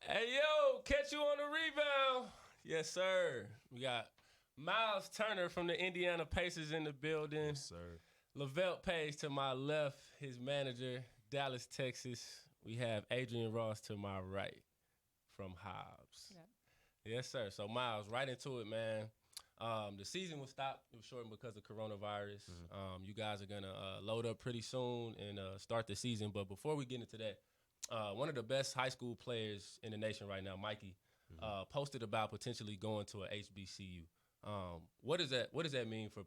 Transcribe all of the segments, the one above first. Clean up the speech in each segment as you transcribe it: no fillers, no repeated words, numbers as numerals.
Hey, yo, catch you on the rebound. Yes, sir. We got Myles Turner from the Indiana Pacers in the building. Yes, sir. Lavelt Page to my left, his manager, Dallas, Texas. We have Adrianne Ross to my right from Hobbs. Yeah. Yes, sir. So, Myles, right into it, man. The season was stopped. It was shortened because of coronavirus. You guys are going to load up pretty soon and start the season. But before we get into that, one of the best high school players in the nation right now, Mikey, posted about potentially going to a HBCU. What does that mean for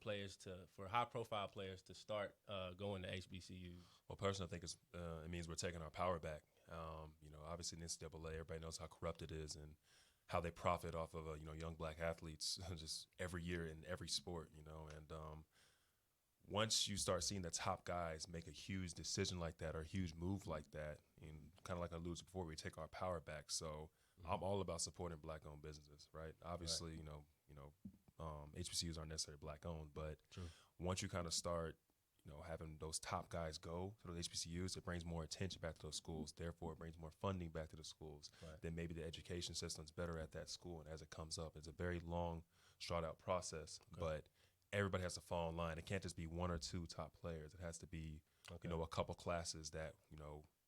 high profile players to start going to HBCUs? Well, personally, I think it means we're taking our power back. Obviously in NCAA, everybody knows how corrupt it is and how they profit off of young black athletes just every year in every sport. And once you start seeing the top guys make a huge decision like that or a huge move like that, and kind of like I alluded to before, we take our power back. So I'm all about supporting black-owned businesses, right? Obviously, HBCUs aren't necessarily black-owned, but once you kind of start, having those top guys go to those HBCUs, it brings more attention back to those schools. Therefore, it brings more funding back to the schools. Right. Then maybe the education system's better at that school. And as it comes up, it's a very long, drawn-out process. Okay. But everybody has to fall in line. It can't just be one or two top players. It has to be, a couple classes that,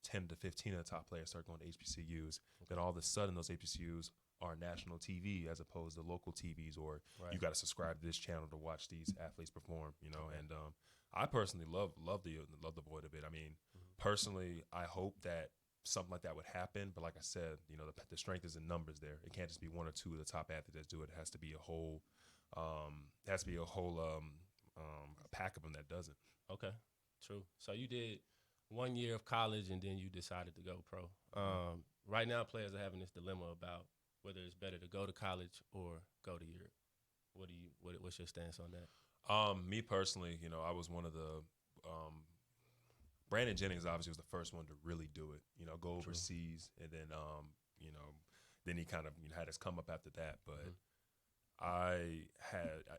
10 to 15 of the top players start going to HBCUs. Okay. Then all of a sudden, those HBCUs are national TV as opposed to local TVs, or you got to subscribe to this channel to watch these athletes perform. And I personally love the void of it. I mean, personally, I hope that something like that would happen. But like I said, the strength is in numbers. There, it can't just be one or two of the top athletes that do it. It has to be a whole. Pack of them that doesn't. Okay, true. So you did 1 year of college and then you decided to go pro. Right now, players are having this dilemma about whether it's better to go to college or go to Europe. What's your stance on that? Me personally, I was one of the Brandon Jennings obviously was the first one to really do it. Go overseas, and then then he kind of had his come up after that. But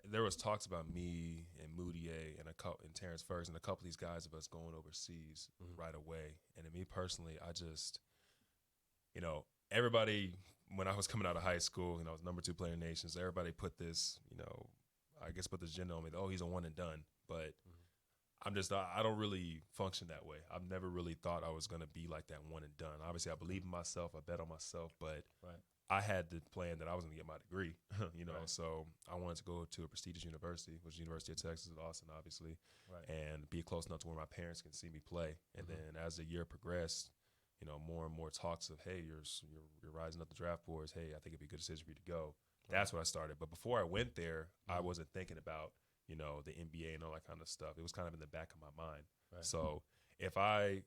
there was talks about me and Moutier and Terrence Ferguson, a couple of these guys of us going overseas right away. And to me personally, I just everybody, when I was coming out of high school, I was number 2 player in the nation. So everybody put this, put this agenda on me. Oh, he's a one and done. But I don't really function that way. I've never really thought I was going to be like that one and done. Obviously, I believe in myself. I bet on myself. But I had the plan that I was going to get my degree, So I wanted to go to a prestigious university, which is University of Texas at Austin, obviously, and be close enough to where my parents can see me play. And then as the year progressed, more and more talks of, hey, you're rising up the draft boards. Hey, I think it'd be a good decision for you to go. That's when I started. But before I went there, I wasn't thinking about, the NBA and all that kind of stuff. It was kind of in the back of my mind. Right. So if I,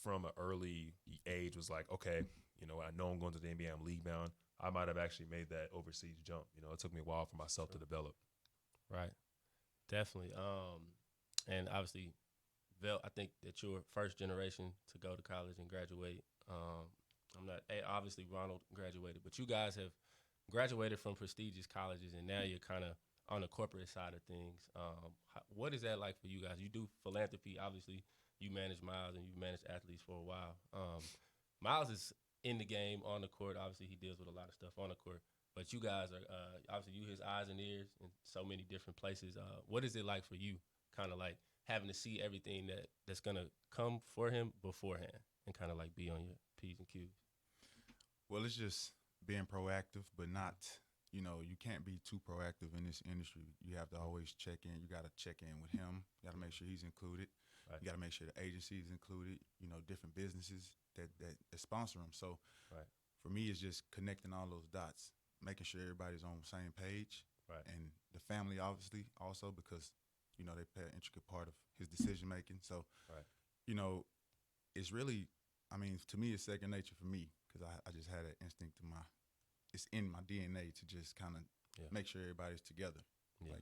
from an early age, was like, okay, I know I'm going to the NBA, I'm league bound, I might have actually made that overseas jump. It took me a while for myself to develop. Right. Definitely. And obviously, Vel, I think that you're first generation to go to college and graduate. Obviously Ronald graduated, but you guys have graduated from prestigious colleges and now you're kind of on the corporate side of things. What is that like for you guys? You do philanthropy. Obviously, you manage Myles and you've managed athletes for a while. Myles is in the game on the court. Obviously, he deals with a lot of stuff on the court. But you guys are obviously you his eyes and ears in so many different places. What is it like for you, kind of like having to see everything that's gonna come for him beforehand and kind of like be on your P's and Q's? Well, it's just being proactive, but not. You can't be too proactive in this industry. You have to always check in. You got to check in with him. You got to make sure he's included. Right. You got to make sure the agency is included. Different businesses that sponsor him. So for me, it's just connecting all those dots, making sure everybody's on the same page. Right. And the family, obviously, also because, they play an intricate part of his decision making. So, it's really, to me, it's second nature for me because I just had that instinct it's in my DNA to just kind of make sure everybody's together. Yeah.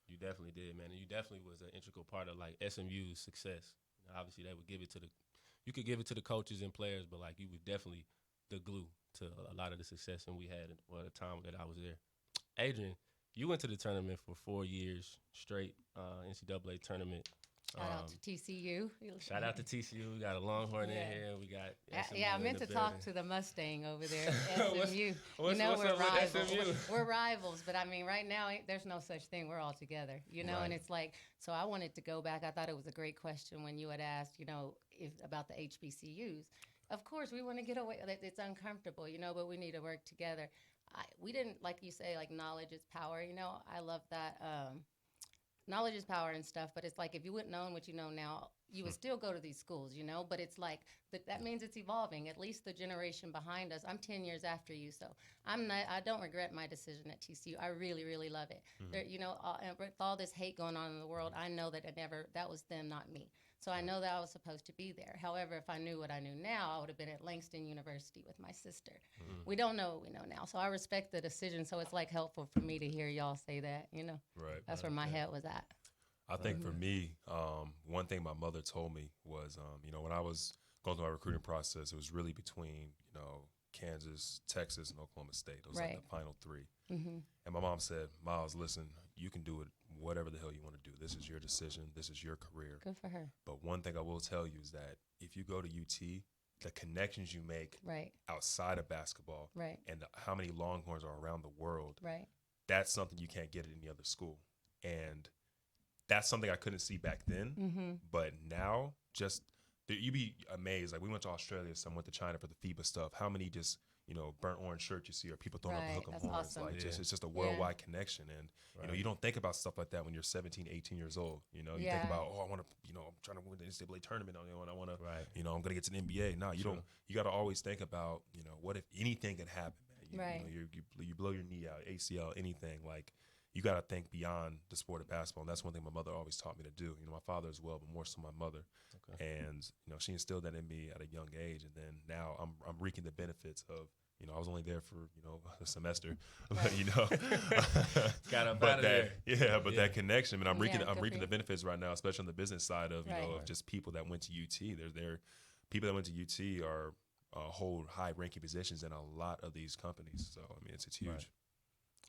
You definitely did, man. And you definitely was an integral part of like SMU's success. Obviously, they would give it to you could give it to the coaches and players, but like you were definitely the glue to a lot of the success and we had at the time that I was there. Adrianne, you went to the tournament for 4 years straight, NCAA tournament. Shout out to TCU. Shout out to TCU. We got a Longhorn in here. We got SMU I meant to talk to the Mustang over there, SMU. what's we're up with rivals. SMU? We're rivals, but I mean, right now there's no such thing. We're all together, Right. And it's like, so I wanted to go back. I thought it was a great question when you had asked, if about the HBCUs. Of course, we want to get away. It's uncomfortable, but we need to work together. We didn't, like you say, like knowledge is power. I love that. Knowledge is power and stuff, but it's like if you wouldn't known what you know now, you would still go to these schools, but it's like that means it's evolving. At least the generation behind us. I'm 10 years after you, so I don't regret my decision at TCU. I really, really love it. There, and with all this hate going on in the world, I know that that was them, not me. So I know that I was supposed to be there. However, if I knew what I knew now, I would have been at Langston University with my sister. We don't know what we know now, so I respect the decision. So it's like helpful for me to hear y'all say that, Right. That's where my head was at. I think for me, one thing my mother told me was, when I was going through my recruiting process, it was really between, Kansas, Texas, and Oklahoma State. Those like the final three. Mm-hmm. And my mom said, Myles, listen, you can do it whatever the hell you want to do. This is your decision. This is your career. Good for her. But one thing I will tell you is that if you go to UT, the connections you make outside of basketball and how many Longhorns are around the world, that's something you can't get at any other school. And that's something I couldn't see back then. But now, you'd be amazed. Like, we went to Australia, some went to China for the FIBA stuff. How many just, burnt orange shirts you see, or people throwing up the hook 'em horns. Awesome. Like, it's just a worldwide connection. And, you don't think about stuff like that when you're 17, 18 years old. You think about, I want to, I'm trying to win the NCAA tournament, and I want to, I'm going to get to the NBA. No, you don't. You got to always think about, what if anything could happen, man? You blow your knee out, ACL, anything. Like, you got to think beyond the sport of basketball. And that's one thing my mother always taught me to do. My father as well, but more so my mother. Okay. And, she instilled that in me at a young age. And then now I'm reaping the benefits of, I was only there for, a semester, but, got up but out of that, there. that connection, and I'm reaping the benefits right now, especially on the business side of, of just people that went to UT. They're people that went to UT are hold high ranking positions in a lot of these companies. So, I mean, it's huge. Right.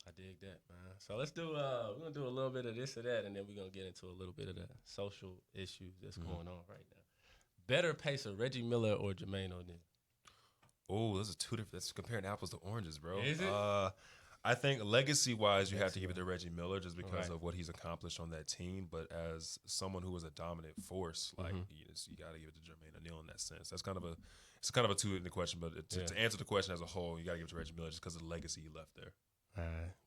I dig that, man. So let's do we're gonna do a little bit of this or that, and then we're gonna get into a little bit of the social issues that's going on right now. Better pacer, Reggie Miller or Jermaine O'Neal? Oh, those are two different. That's comparing apples to oranges, bro. Is it? I think legacy-wise, you have to give it to Reggie Miller just because of what he's accomplished on that team. But as someone who was a dominant force, like you got to give it to Jermaine O'Neal in that sense. That's kind of a two in the question. But to answer the question as a whole, you got to give it to Reggie Miller just because of the legacy he left there.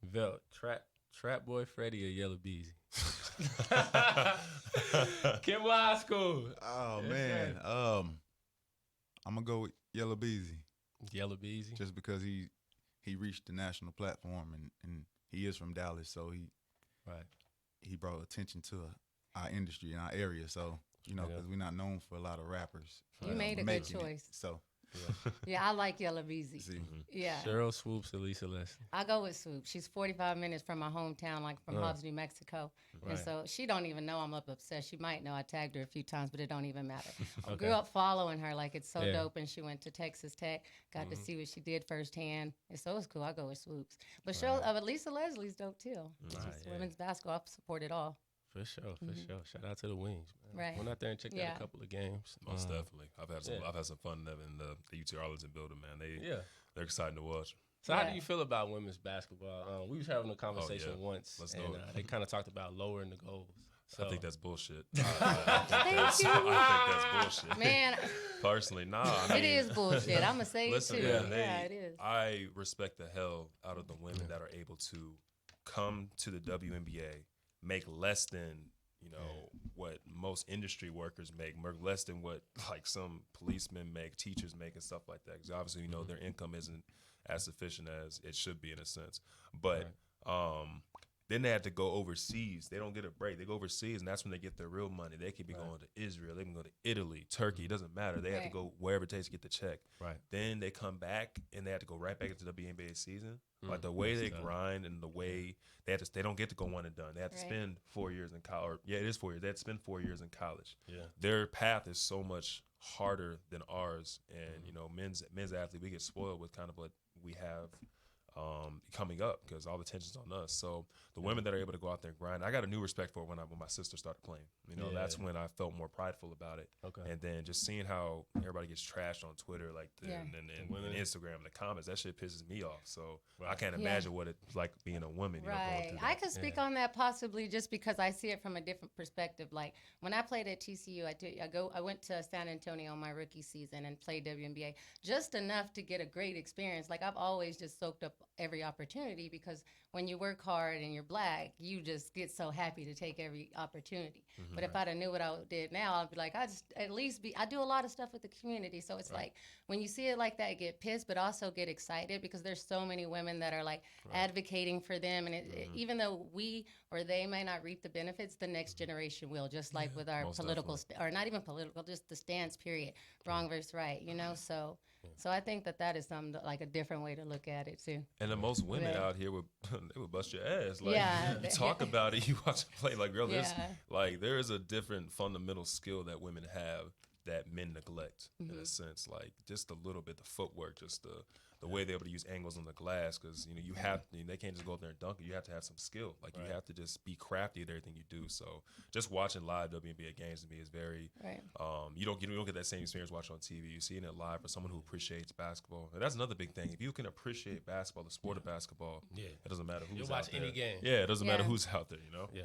Vel, Trap Boy Freddie or Yellow Beezy? Kim High School. Oh, man. I'm going to go with Yellow Beezy. Yellow Beezy? Just because he reached the national platform, and he is from Dallas, so he brought attention to our industry and our area. So, because we're not known for a lot of rappers. You made a good choice. So. Yeah, I like Yellow Beezy. Yeah. Cheryl Swoops, Elisa Leslie. I go with Swoop. She's 45 minutes from my hometown, like from Hobbs, New Mexico. And so she don't even know I'm up obsessed. She might know I tagged her a few times, but it don't even matter. I grew up following her. Like, it's so dope. And she went to Texas Tech, got to see what she did firsthand. And so it's cool. I go with Swoops. But Lisa Leslie's dope, too. Women's basketball. I support it all. For sure. Shout out to the Wings, man. Right. Went out there and checked out a couple of games. Most definitely. I've had some fun in the UT Arlington building, man. They're exciting to watch. So how do you feel about women's basketball? We was having a conversation once, and they kind of talked about lowering the goals. So. I think that's bullshit. I think that's bullshit. Man. Personally, nah. I mean, it is bullshit. I'm going to say listen, it too. Man, it is. I respect the hell out of the women that are able to come to the WNBA, make less than, what most industry workers make less than what like some policemen make, teachers make, and stuff like that. Because obviously, their income isn't as sufficient as it should be in a sense. But then they have to go overseas. They don't get a break. They go overseas, and that's when they get their real money. They could be going to Israel. They can go to Italy, Turkey. It doesn't matter. They have to go wherever it takes to get the check. Right. Then they come back, and they have to go right back into the WNBA season. Like the way they grind and the way they don't get to go one and done. They have to spend 4 years in college. Yeah, it is 4 years. They have to spend 4 years in college. Yeah. Their path is so much harder than ours. And, men's athlete, we get spoiled with kind of what we have coming up because all the attention's on us. So the women that are able to go out there and grind, I got a new respect for it when my sister started playing. You know, that's when I felt more prideful about it. Okay. And then just seeing how everybody gets trashed on Twitter, like and Instagram, the comments, that shit pisses me off. So I can't imagine what it's like being a woman. You know, going through that. I could speak on that possibly just because I see it from a different perspective. Like when I played at TCU, I went to San Antonio my rookie season and played WNBA just enough to get a great experience. Like I've always just soaked up every opportunity because when you work hard and you're black, you just get so happy to take every opportunity. But if I'd have knew what I did now, I'd be like, I do a lot of stuff with the community. So it's like when you see it like that, get pissed, but also get excited because there's so many women that are like advocating for them. And even though we or they may not reap the benefits, the next generation will, just like with our political, or not even political, just the stance period, wrong versus right, you know? So I think that is something like a different way to look at it too. And the most women out here they would bust your ass. Like you talk about it, you watch them play. Like, girl, there is a different fundamental skill that women have that men neglect in a sense. Like just a little bit, the footwork, just the way they're able to use angles on the glass, because you know they can't just go up there and dunk it. You have to have some skill. Like you have to just be crafty at everything you do. So just watching live WNBA games to me is very you don't get that same experience watching on TV. You seeing it live for someone who appreciates basketball, and that's another big thing. If you can appreciate basketball, the sport of basketball, it doesn't matter who's You'll out watch there. any game. Yeah, it doesn't matter who's out there. You know. Yeah.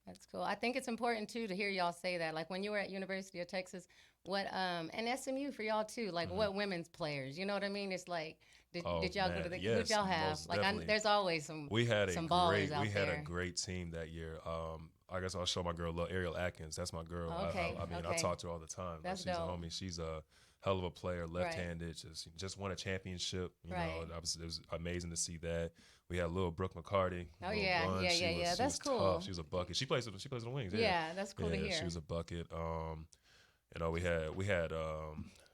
That's cool. I think it's important too to hear y'all say that. Like when you were at University of Texas, what and SMU for y'all too. Like what women's players, you know what I mean? It's like did y'all go to the? Who'd y'all have? Like there's always some. Ballers out we had there. a great team that year. I guess I'll show my girl Ariel Atkins. That's my girl. Okay. I talk to her all the time. That's she's dope. a homie. She's a hell of a player, left-handed. Just won a championship. You know, it was amazing to see that. We had little Brooke McCarty. Oh yeah. That's cool. Tough. She was a bucket. She plays in the wings. Yeah, that's cool to hear. She was a bucket. You know, we had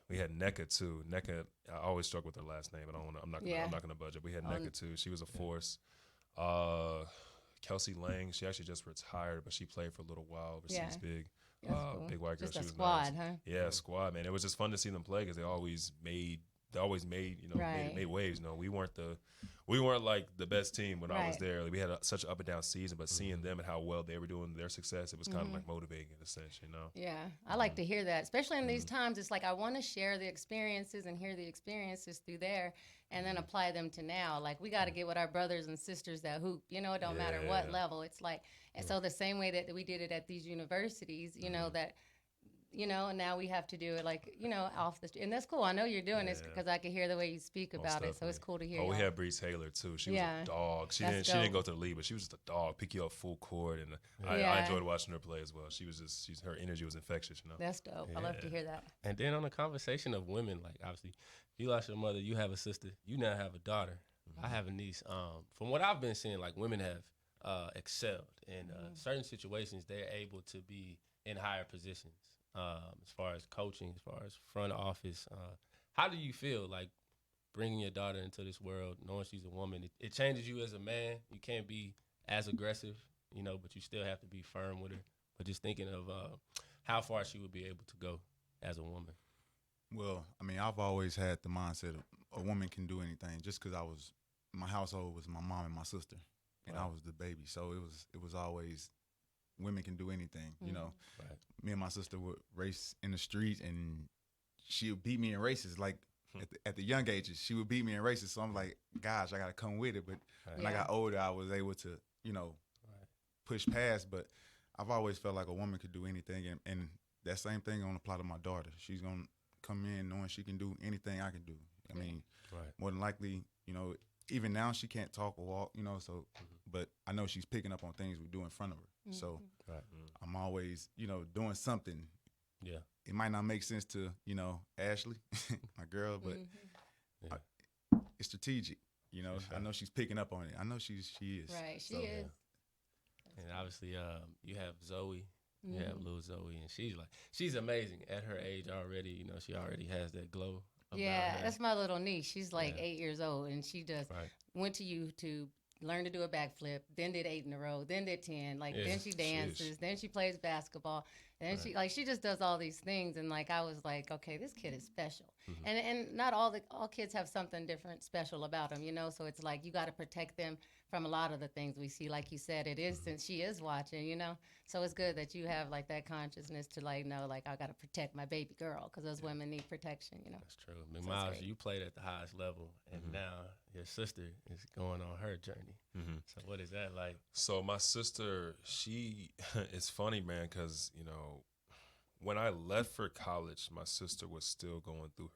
NECA too. NECA, I always struggle with her last name. I'm not gonna budge it. We had NECA too. She was a force. Kelsey Lang, she actually just retired, but she played for a little while overseas. Big. Cool. Big white girl. Just she a was squad, nice. huh? Yeah, squad, man. It was just fun to see them play because they always made made waves. You know, we weren't like the best team when I was there. Like, we had such an up and down season, but seeing them and how well they were doing their success, it was kind of like motivating in a sense, you know. Yeah, I like to hear that, especially in these times. It's like I want to share the experiences and hear the experiences through there, and then apply them to now. Like we got to get with our brothers and sisters that hoop. You know, it don't matter what level. It's like, and so the same way that we did it at these universities, you know that. You know, and now we have to do it like, you know, off the street. And that's cool. I know you're doing this because I can hear the way you speak about it. So it's cool to hear. We had Breeze Taylor too. She was a dog. She didn't go to the league, but she was just a dog. Pick you up full court, and I enjoyed watching her play as well. Her energy was infectious. You know. That's dope. I love to hear that. And then on the conversation of women, like obviously, you lost your mother, you have a sister, you now have a daughter. I have a niece. From what I've been seeing, like women have excelled in certain situations. They're able to be in higher positions. As far as coaching, as far as front office, how do you feel like bringing your daughter into this world, knowing she's a woman? It changes you as a man. You can't be as aggressive, you know, but you still have to be firm with her. But just thinking of how far she would be able to go as a woman. Well, I mean, I've always had the mindset of a woman can do anything. Just because my household was my mom and my sister, and I was the baby, so it was always. Women can do anything, you know. Right. Me and my sister would race in the street, and she would beat me in races. Like at the young ages, she would beat me in races. So I'm like, gosh, I got to come with it. But when I got older, I was able to, you know, push past. But I've always felt like a woman could do anything, and that same thing gonna apply to my daughter. She's gonna come in knowing she can do anything I can do. I mean, more than likely, you know, even now she can't talk or walk, you know. So, but I know she's picking up on things we do in front of her. So I'm always, you know, doing something. Yeah. It might not make sense to, you know, Ashley, my girl, but it's strategic. You know, I know she's picking up on it. I know she is. Right, she is. And obviously, you have Zoe. You have little Zoe, and she's amazing at her age already. You know, she already has that glow. Yeah, that's my little niece. She's like 8 years old, and she just went to YouTube. Learned to do a backflip, then did 8 in a row, then did 10. Like then she dances, then she plays basketball, And Right. she just does all these things, and like I was like, okay, this kid is special. Mhm. And not all kids have something different special about them, you know. So it's like you got to protect them from a lot of the things we see. Like you said, it is since she is watching, you know. So it's good that you have like that consciousness to like know, like I got to protect my baby girl because those women need protection, you know. That's true. I mean, So it's Myles, great. you played at the highest level, and now your sister is going on her journey. Mm-hmm. So what is that like? So my sister, she, it's funny, man, because, you know, when I left for college, my sister was still going through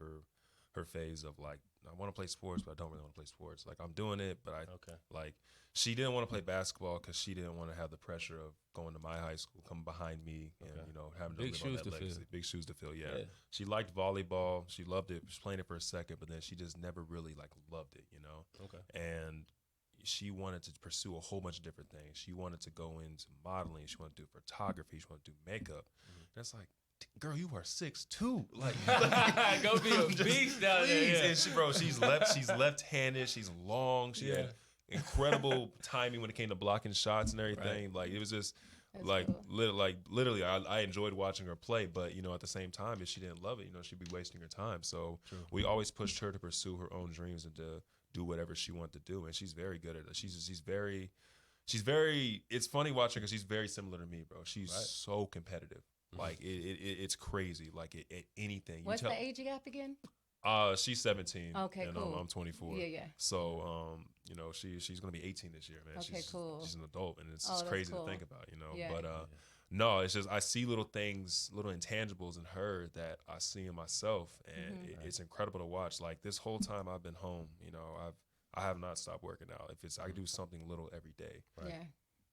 her phase of like, I want to play sports, but I don't really want to play sports. Like I'm doing it, but Okay. like she didn't want to play basketball because she didn't want to have the pressure of going to my high school, coming behind me, and Okay. you know having Big to live on shoes that to fill. legacy. Big shoes to fill. Yeah. Yeah. She liked volleyball. She loved it. She was playing it for a second, but then she just never really like loved it, you know. Okay. And she wanted to pursue a whole bunch of different things. She wanted to go into modeling. She wanted to do photography. She wanted to do makeup. That's like, girl, you are 6'2". Like, Go be a beast down there. please. Yeah. And she's left-handed. She's long. She had incredible timing when it came to blocking shots and everything. Right. Like it was just That's like cool. literally, I enjoyed watching her play. But you know, at the same time, if she didn't love it, you know, she'd be wasting her time. So we always pushed her to pursue her own dreams and to do whatever she wanted to do. And she's very good at it. She's very. It's funny watching her because she's very similar to me, bro. She's so competitive. Like it's crazy. Like at anything. What's the age gap again? She's 17. Okay, and cool. I'm 24. Yeah. So you know, she's gonna be 18 this year, man. Okay, cool. She's an adult, and it's Oh, just that's crazy cool. to think about, you know. Yeah. But no, it's just I see little things, little intangibles in her that I see in myself, and it's incredible to watch. Like this whole time I've been home, you know, I have not stopped working out. If it's I do something little every day. Yeah.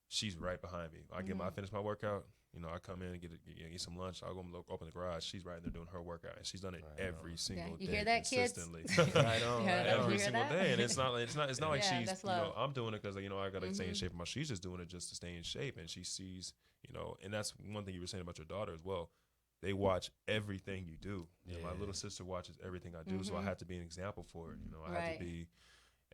She's right behind me. I finish my workout. You know, I come in and get some lunch. I'll go open the garage. She's right in there doing her workout, and she's done it every single You day hear that, kids? consistently. Right on. Yeah, Right that's on. Every hear single that? day, and it's not like Yeah, she's that's you know love. I'm doing it because you know I gotta stay in shape. She's just doing it just to stay in shape, and she sees you know, and that's one thing you were saying about your daughter as well. They watch everything you do. And my little sister watches everything I do, so I had to be an example for her. You know, I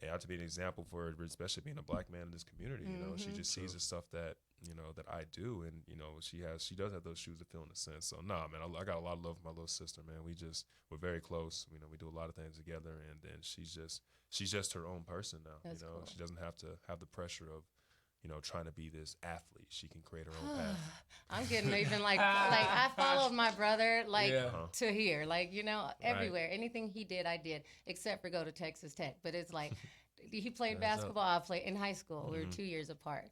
had to be an example for her, especially being a black man in this community. You know, she just sees the stuff that you know that I do, and you know she does have those shoes to fill in a sense. So nah, man, I got a lot of love for my little sister, man. We're very close. You know, we do a lot of things together, and then she's just her own person now. That's you know, cool. she doesn't have to have the pressure of you know trying to be this athlete. She can create her own path. I'm getting even like I followed my brother like Yeah. to here, like you know everywhere. Anything he did, I did, except for go to Texas Tech. But it's like he played That's basketball. I played in high school. We were 2 years apart.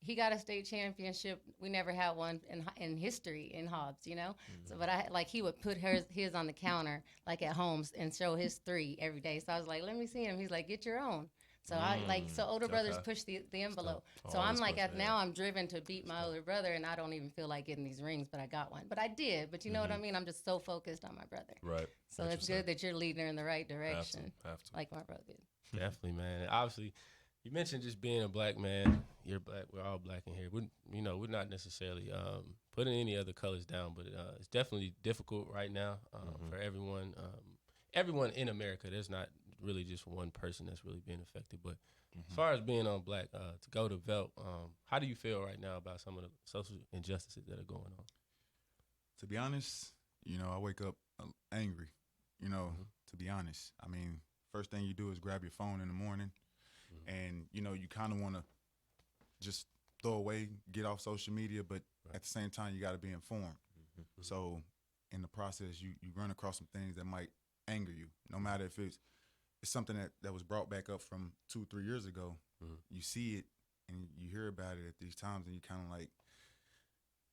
He got a state championship. We never had one in history in Hobbs, you know. So, but he would put his on the counter like at home and show his 3 every day. So I was like, let me see him. He's like, get your own. So older brothers push the envelope. So I'm Always like push, now I'm driven to beat my older brother, and I don't even feel like getting these rings, but I got one. But I did. But you know what I mean? I'm just so focused on my brother. Right. So it's good that you're leading her in the right direction, Have to. like my brother did. Definitely, man. And obviously, you mentioned just being a black man. You're black. We're all black in here. We're not necessarily putting any other colors down, but it's definitely difficult right now for everyone. Everyone in America. There's not really just one person that's really being affected. But as far as being on black, to go to Velt, how do you feel right now about some of the social injustices that are going on? To be honest, you know, I wake up angry. You know, to be honest, I mean, first thing you do is grab your phone in the morning, and you know, you kind of want to just throw away, get off social media, but at the same time, you got to be informed. So, in the process, you run across some things that might anger you, no matter if it's something that was brought back up from 2-3 years ago. You see it and you hear about it at these times, and you kind of like,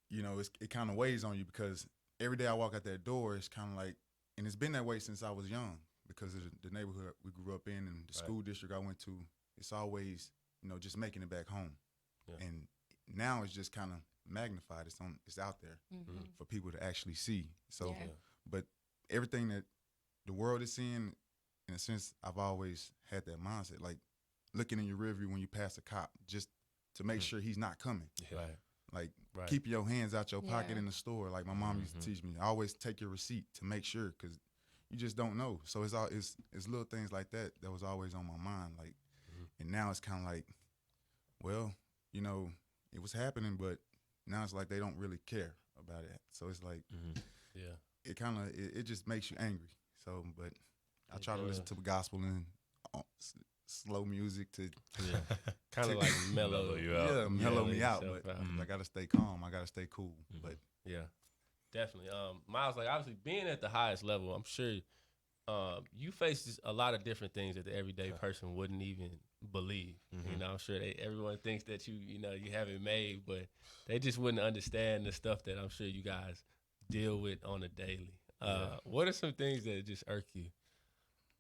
you know, it kind of weighs on you because every day I walk out that door, it's kind of like, and it's been that way since I was young because of the neighborhood we grew up in and the school district I went to. It's always, you know, just making it back home. Yeah. And now it's just kind of magnified. It's out there for people to actually see. So, but everything that the world is seeing, in a sense, I've always had that mindset, like looking in your rearview when you pass a cop, just to make sure he's not coming. Right. Like Right. keep your hands out your pocket Yeah. in the store. Like my mom used to teach me, always take your receipt to make sure, because you just don't know. So it's little things like that that was always on my mind. Like, and now it's kind of like, well, you know, it was happening, but now it's like they don't really care about it. So it's like Yeah. it kind of it just makes you angry. So, but I It try to listen does. to the gospel and slow music to Yeah. Kind of like mellow you out. yeah mellow me out. yourself But out. I gotta stay calm. I gotta stay cool. But Yeah, definitely. Myles, like obviously being at the highest level, I'm sure you face a lot of different things that the everyday person wouldn't even believe. You know, I'm sure everyone thinks that you have it made, but they just wouldn't understand the stuff that I'm sure you guys deal with on a daily. What are some things that just irk you?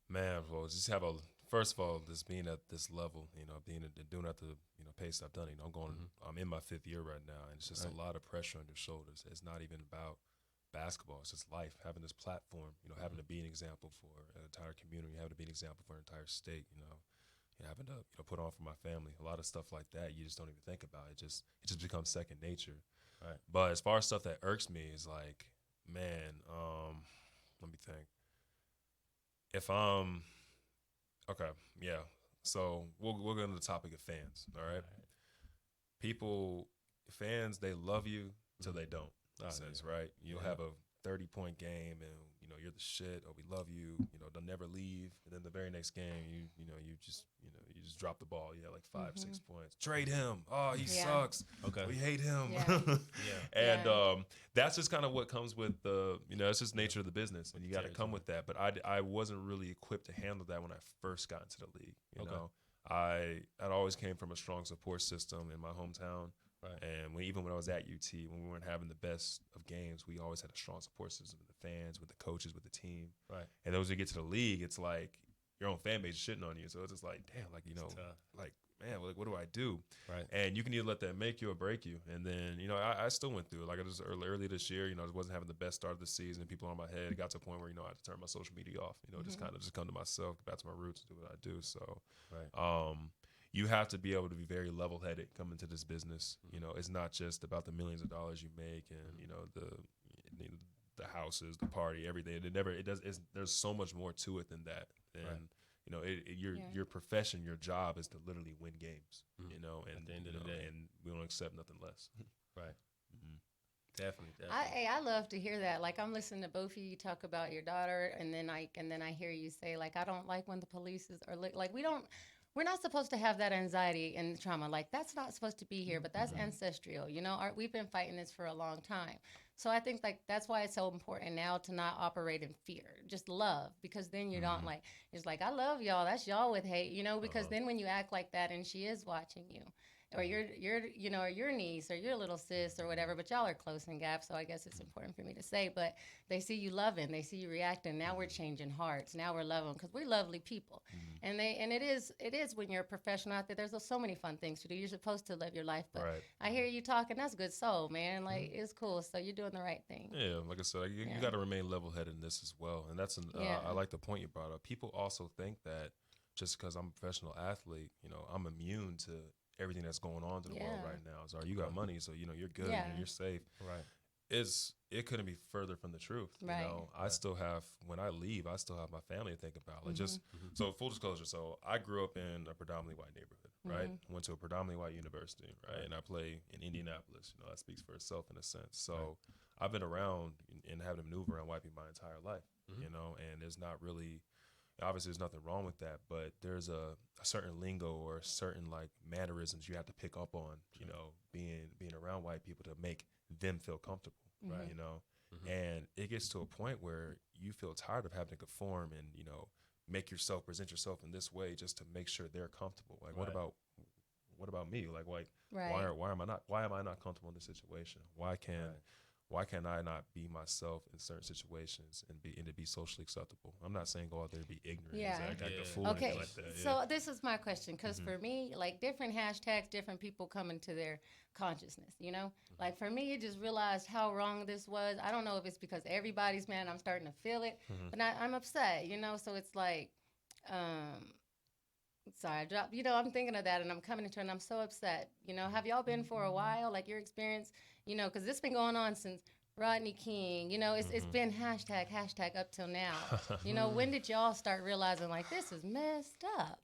Man, well, just have first of all, just being at this level, doing at the pace I've done. I'm in my 5th year right now, and it's just a lot of pressure on your shoulders. It's not even about basketball; it's just life. Having this platform, having to be an example for an entire community, having to be an example for an entire state. Having to put on for my family. A lot of stuff like that you just don't even think about. It just becomes second nature. Right. But as far as stuff that irks me is like, man, let me think. If okay, yeah. So we'll get into the topic of fans. All right. Fans, they love you till they don't. In a sense, right? You'll have a 30-point game, and you're the shit, or we love you. They'll never leave. And then the very next game, you just drop the ball. You have like 5, 6 points. Trade him. Oh, he sucks. Okay. We hate him. Yeah. And that's just kind of what comes with it's just nature of the business, and you got to come with that. But I wasn't really equipped to handle that when I first got into the league. You know, I'd always came from a strong support system in my hometown. Right. And even when I was at UT, when we weren't having the best of games, we always had a strong support system with the fans, with the coaches, with the team. Right. And then as you get to the league, it's like your own fan base is shitting on you. So it's just like, damn, like, like, man, what do I do? Right. And you can either let that make you or break you. And then, I still went through it. Like I was early this year, I wasn't having the best start of the season. People on my head. It got to a point where, I had to turn my social media off, just kind of just come to myself, get back to my roots, and do what I do. So, you have to be able to be very level-headed coming to this business. It's not just about the millions of dollars you make and the houses, the party, everything. There's so much more to it than that. And your profession, your job is to literally win games. And at the end of the day, and we don't accept nothing less. Right. Definitely. I love to hear that. Like I'm listening to both of you talk about your daughter, and then I hear you say like I don't like when the police are like we're not supposed to have that anxiety and trauma. Like that's not supposed to be here, but that's ancestral. We've been fighting this for a long time. So I think like that's why it's so important now to not operate in fear, just love, because then you don't like, it's like, I love y'all. That's y'all with hate, because then when you act like that and she is watching you, or your niece or your little sis or whatever, but y'all are close in gap, so I guess it's important for me to say, but they see you loving, they see you reacting. Now we're changing hearts. Now we're loving, because we're lovely people. And it is when you're a professional out there, there's so many fun things to do. You're supposed to live your life, but I hear you talking, that's good soul, man. Like, it's cool. So you're doing the right thing. Yeah, like I said, you got to remain level-headed in this as well. And that's I like the point you brought up. People also think that just because I'm a professional athlete, I'm immune to everything that's going on in the world right now. So you got money, so you're good and you're safe. Right. It couldn't be further from the truth. Right. I still have, when I leave, I still have my family to think about. Like so full disclosure. So I grew up in a predominantly white neighborhood, right? Went to a predominantly white university, right? And I play in Indianapolis. That speaks for itself in a sense. So I've been around and having to maneuver around white people my entire life, and there's not really, obviously there's nothing wrong with that, but there's a certain lingo or certain like mannerisms you have to pick up on, being around white people to make them feel comfortable, right? And it gets to a point where you feel tired of having to conform and, present yourself in this way just to make sure they're comfortable. Like, what about me? Like, why am I not comfortable in this situation? Why can I not be myself in certain situations and to be socially acceptable? I'm not saying go out there and be ignorant, act like a fool, or anything like that. So this is my question, because for me, like different hashtags, different people come into their consciousness, Like for me, I just realized how wrong this was. I don't know if it's because everybody's mad, I'm starting to feel it, but I'm upset, So it's like, sorry, I dropped, I'm thinking of that and I'm coming into it and I'm so upset. Have y'all been for a while, like your experience, because this been going on since Rodney King, it's been hashtag up till now. When did y'all start realizing like this is messed up,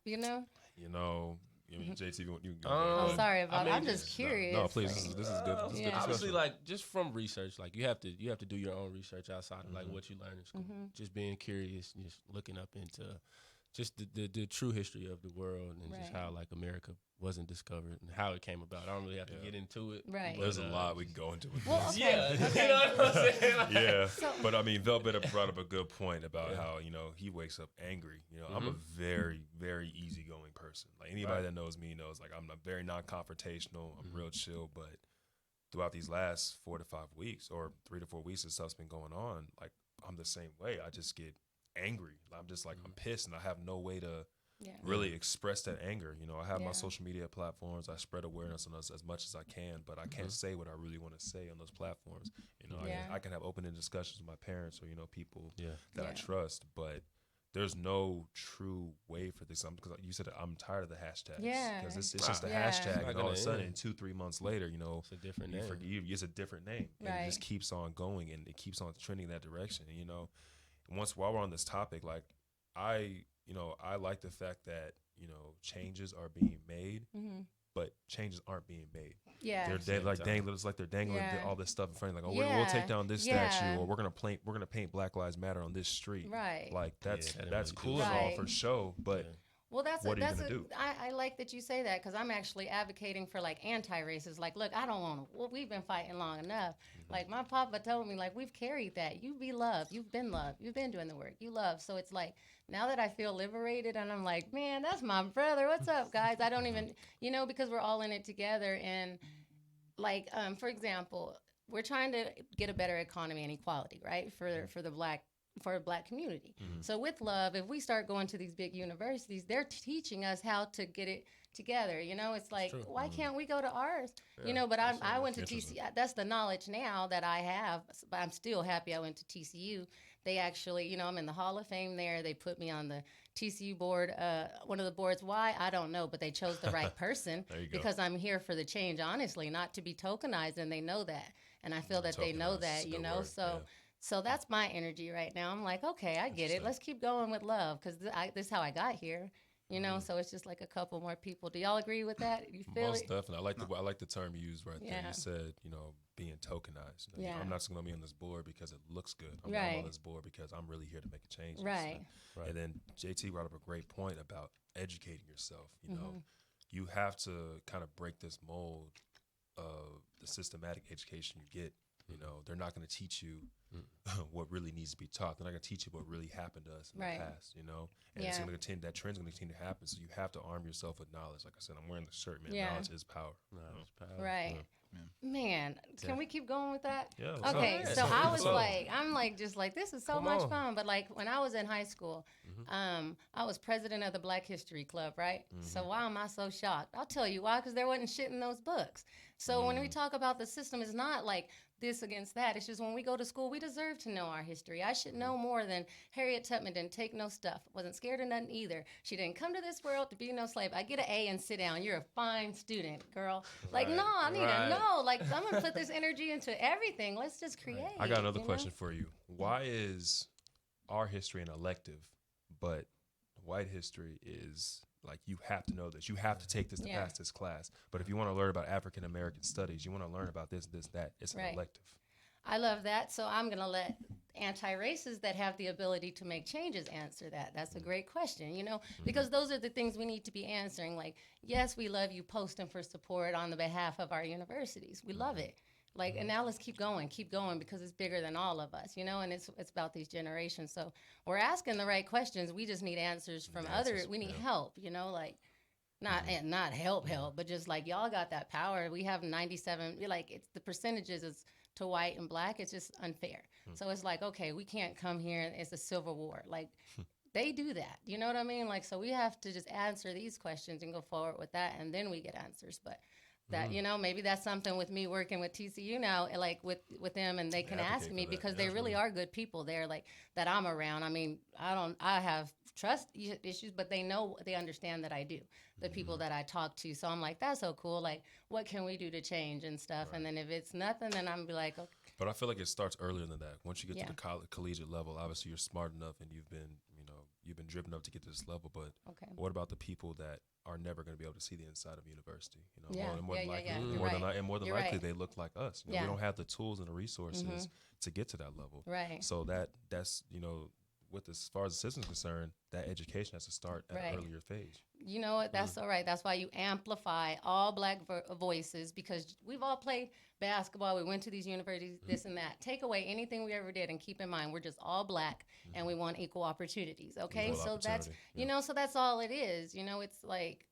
I mean, JT, you can go Oh, ahead. sorry about. I mean, I'm just curious. No, please. like- This is good. This is Yeah. good Obviously, discussion. like just from research, like you have to do your own research outside of like what you learn in school. Just being curious, just looking up into just the true history of the world and just Right. how like America wasn't discovered and how it came about. I don't really have to Yeah. get into it. Right. but, There's a lot we can go into with Well, this. okay. Yeah, Okay. you know what I'm saying? Like, Yeah, So- but I mean, Velvet brought up a good point about Yeah. how he wakes up angry. I'm a very, very easygoing person. Like anybody Right. that knows me knows, like I'm very non-confrontational. I'm real chill. But throughout these last 4 to 5 weeks, or 3 to 4 weeks, that stuff's been going on. Like I'm the same way. I just get angry. I'm just like I'm pissed, and I have no way to Yeah. really express that anger. I have Yeah. my social media platforms. I spread awareness on us as much as I can, but I can't say what I really want to say on those platforms. Yeah. I can have open-ended discussions with my parents or people Yeah. that I Yeah. trust, but there's no true way for this. Because you said I'm tired of the hashtags. Yeah. Because it's just a Yeah. hashtag, It's not and all of a gonna sudden, end. 2-3 months later, It's a different name. it's a different name, and it just Right. keeps on going, and it keeps on trending in that direction. And, while we're on this topic, like I like the fact that changes are being made, but changes aren't being made. Yeah. They're Same time. dangling. It's like they're dangling Yeah. all this stuff in front of you. Like, Yeah. we'll take down this Yeah. statue, or we're gonna paint Black Lives Matter on this street. Right. Like that's Yeah, they that's really do cool that. and all Right. for show, but Yeah. Well, that's What are you that's gonna do? I like that you say that because I'm actually advocating for like anti-racists. Like, look, I don't want to. Well, we've been fighting long enough. Like my papa told me, like we've carried that. You be loved. You've been loved. You've been doing the work. You love. So it's like now that I feel liberated and I'm like, man, that's my brother. What's up, guys? I don't even, because we're all in it together. And like, for example, we're trying to get a better economy and equality, right? For the black community. So with love, if we start going to these big universities, they're teaching us how to get it together. It's like, true. why can't we go to ours? Yeah, But I went to Interesting. TCU. That's the knowledge now that I have. But I'm still happy I went to TCU. They actually, I'm in the Hall of Fame there. They put me on the TCU board, one of the boards. Why? I don't know, but they chose the right person There you go. because I'm here for the change, honestly, not to be tokenized, and they know that. And I feel that they know Tokenized that, is a good word, So yeah. so that's my energy right now. I'm like, okay, I get it. Interesting. Let's keep going with love because this is how I got here. So it's just like a couple more people. Do y'all agree with that? You feel Most it? definitely. I like the term you used right there. Yeah. You said, being tokenized. Yeah. I'm not just gonna be on this board because it looks good. I'm Right. on this board because I'm really here to make a change. Right. Right. And then JT brought up a great point about educating yourself. Mm-hmm. You have to kind of break this mold of the systematic education you get. They're not going to teach you what really needs to be taught. They're not going to teach you what really happened to us in Right. the past. And it's Yeah. going to continue. That trend's going to continue to happen. So you have to arm yourself with knowledge. Like I said, I'm wearing the shirt, man. Yeah. Knowledge is power. No, it's powerful. Right. Yeah. Man, can we keep going with that? Yeah. what's up? Okay, Yeah, so so- I was so- like, just like, this is so Come much on. fun. But like when I was in high school, I was president of the Black History Club, right? So why am I so shocked? I'll tell you why, because there wasn't shit in those books. So when we talk about the system, it's not like this against that. It's just when we go to school, we deserve to know our history. I should know more than Harriet Tubman didn't take no stuff. Wasn't scared of nothing either. She didn't come to this world to be no slave. I get an A and sit down. You're a fine student, girl. Like, Right, no, I need right. to know. Like, I'm going to put this energy into everything. Let's just create. I got another you know? question for you. Why is our history an elective, but white history is like you have to know this. You have to take this to Yeah. pass this class. But if you want to learn about African American studies, you want to learn about this, that. It's an Right. elective. I love that. So I'm going to let anti-racists that have the ability to make changes answer that. That's a great question, because those are the things we need to be answering. Like, yes, we love you posting for support on the behalf of our universities. We love it. Like, and now let's keep going because it's bigger than all of us, and it's about these generations. So we're asking the right questions. We just need answers from others. We need help, like not help, but just like y'all got that power. We have 97, like it's the percentages is to white and black. It's just unfair. So it's like, okay, we can't come here and it's a civil war. Like they do that. You know what I mean? Like, so we have to just answer these questions and go forward with that. And then we get answers. But that, maybe that's something with me working with TCU now, like with them, and they can Advocate ask for me that, because yeah. they really are good people there, like that I'm around. I mean, I have trust issues, but they understand that I do, the people that I talk to. So I'm like, that's so cool. Like, what can we do to change and stuff? And then if it's nothing, then I'm be like, okay. But I feel like it starts earlier than that. Once you get Yeah. to the collegiate level, obviously you're smart enough and you've been, you've been driven up to get to this level, but Okay. what about the people that are never going to be able to see the inside of university? You know, Yeah, more than likely, You're more than right. more than You're likely, right. they look like us. You know, Yeah. we don't have the tools and the resources to get to that level. Right. So that's with as far as the system's concerned, that education has to start at an earlier phase. You know what? That's all right. That's why you amplify all black voices, because we've all played basketball. We went to these universities, this and that. Take away anything we ever did and keep in mind we're just all black and we want equal opportunities. Okay? Equal So that's, opportunity, so that's all it is. You know, it's like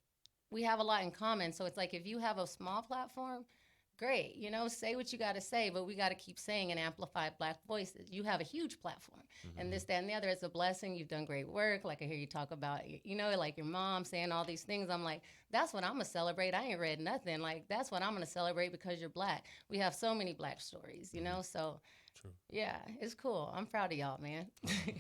we have a lot in common. So it's like if you have a small platform, great, say what you got to say, but we got to keep saying and amplify black voices. You have a huge platform, and this, that, and the other. It's a blessing. You've done great work. Like I hear you talk about, like your mom saying all these things. I'm like, that's what I'm going to celebrate. I ain't read nothing. Like, that's what I'm going to celebrate because you're black. We have so many black stories, so. True. Yeah, it's cool. I'm proud of y'all, man.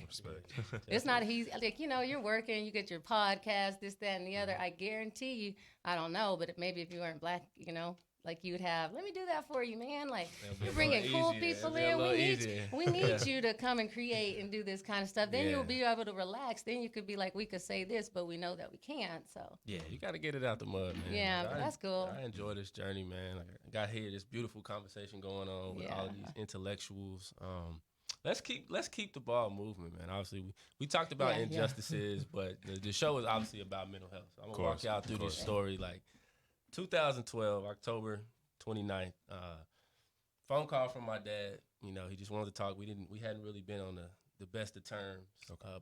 Respect. It's not easy. Like, you're working, you get your podcast, this, that, and the other. I guarantee you, I don't know, but maybe if you weren't black, like you would have, let me do that for you, man. Like, you're bringing cool people in. We need you to come and create and do this kind of stuff. Then you'll be able to relax. Then you could be like, we could say this, but we know that we can't. So yeah, you got to get it out the mud, man. Yeah, Like, but that's cool. I enjoy this journey, man. Like, I got here, this beautiful conversation going on with all of these intellectuals. Let's keep the ball moving, man. Obviously, we talked about injustices, but the show is obviously about mental health. So I'm gonna walk y'all through this story. Like 2012, October 29th, phone call from my dad. He just wanted to talk. We hadn't really been on the best of terms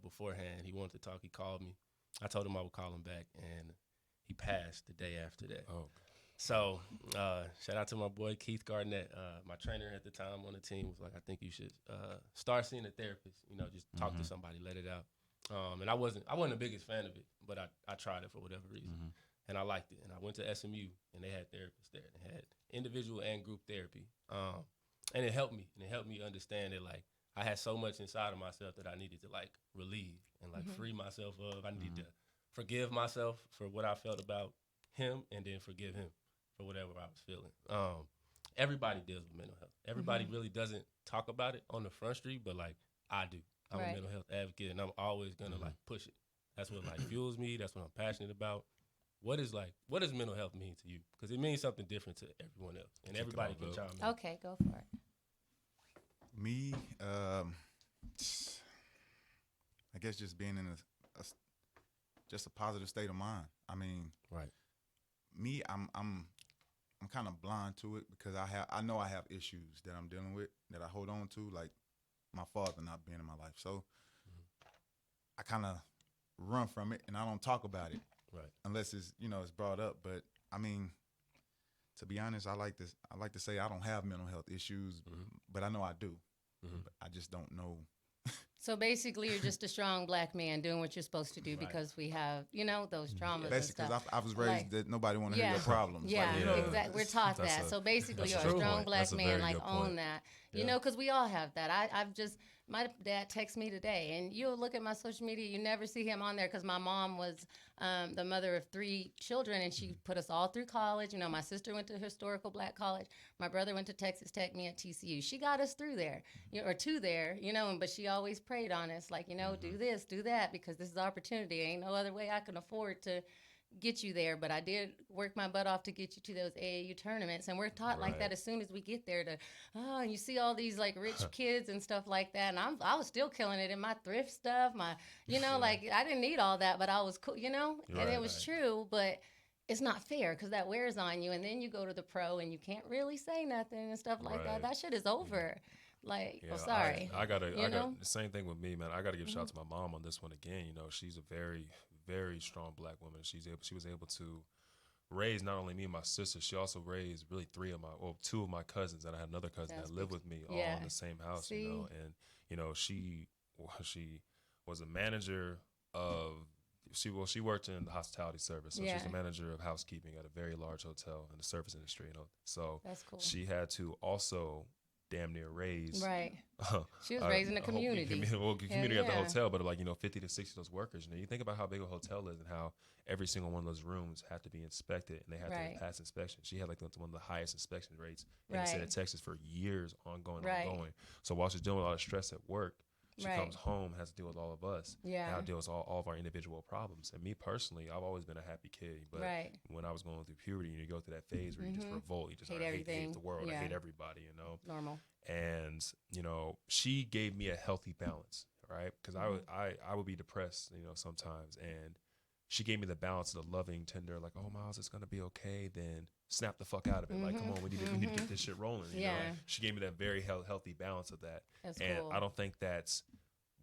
beforehand. He wanted to talk. He called me. I told him I would call him back, and he passed the day after that. Oh. So shout out to my boy Keith Garnett. My trainer at the time on the team was like, I think you should start seeing a therapist. Just talk to somebody, let it out. And I wasn't the biggest fan of it, but I tried it for whatever reason. And I liked it. And I went to SMU, and they had therapists there. They had individual and group therapy. And it helped me. And it helped me understand that, like, I had so much inside of myself that I needed to, like, relieve and, like, free myself of. I needed to forgive myself for what I felt about him, and then forgive him for whatever I was feeling. Everybody deals with mental health. Everybody really doesn't talk about it on the front street, but, like, I do. I'm a mental health advocate, and I'm always going to, like, push it. That's what, like, fuels me. That's what I'm passionate about. What does mental health mean to you? Because it means something different to everyone else, and everybody can chime in. Okay, go for it. Me, I guess just being in just a positive state of mind. I mean, right. Me, I'm kind of blind to it because I know I have issues that I'm dealing with that I hold on to, like my father not being in my life. So I kind of run from it and I don't talk about it. Right. Unless it's it's brought up. But I mean, to be honest, I like to say I don't have mental health issues, but I know I do. But I just don't know. So basically, you're just a strong black man doing what you're supposed to do because we have, those traumas. Basically, and stuff. I was raised that nobody want to hear your problems. Yeah, like, exactly. We're taught that. So basically, you're a strong black man. Like, own that. Because we all have that. My dad texted me today, and you'll look at my social media, you never see him on there because my mom was the mother of 3 children, and she put us all through college. My sister went to historical black college. My brother went to Texas Tech, me at TCU. She got us through there, or to there, but she always prayed on us, like, do this, do that, because this is opportunity. Ain't no other way I can afford to get you there, but I did work my butt off to get you to those AAU tournaments, and we're taught like that as soon as we get there to, and you see all these like rich kids and stuff like that, and I was still killing it in my thrift stuff, my, like I didn't need all that, but I was cool, and it was true, but it's not fair because that wears on you, and then you go to the pro and you can't really say nothing and stuff like that. That shit is over. Like, sorry. I got the same thing with me, man. I got to give a shout out to my mom on this one again. She's a very, very strong black woman. She was able to raise not only me and my sister, she also raised really 2 of my cousins, and I had another cousin that lived with me all in the same house, and she was a manager of she worked in the hospitality service, so she's a manager of housekeeping at a very large hotel in the service industry, so that's cool. She had to also damn near raise. Right. She was raising a community. Community at the hotel, but 50 to 60 of those workers. You think about how big a hotel is and how every single one of those rooms had to be inspected and they had to pass inspection. She had one of the highest inspection rates in the state of Texas for years, ongoing. So while she's dealing with a lot of stress at work, She Right. comes home, has to deal with all of us. Yeah. Now deals with all of our individual problems. And me personally, I've always been a happy kid. But Right. when I was going through puberty, you go through that phase where you just revolt. You just Hate hate everything. the world. I Yeah. hate everybody, you know. Normal. And she gave me a healthy balance, right? Because I would be depressed, sometimes, and she gave me the balance of the loving, tender, like, oh, Myles, it's gonna be okay. Then snap the fuck out of it, like, come on, we need to get this shit rolling. You know? She gave me that very healthy balance of that. That's and cool. I don't think that's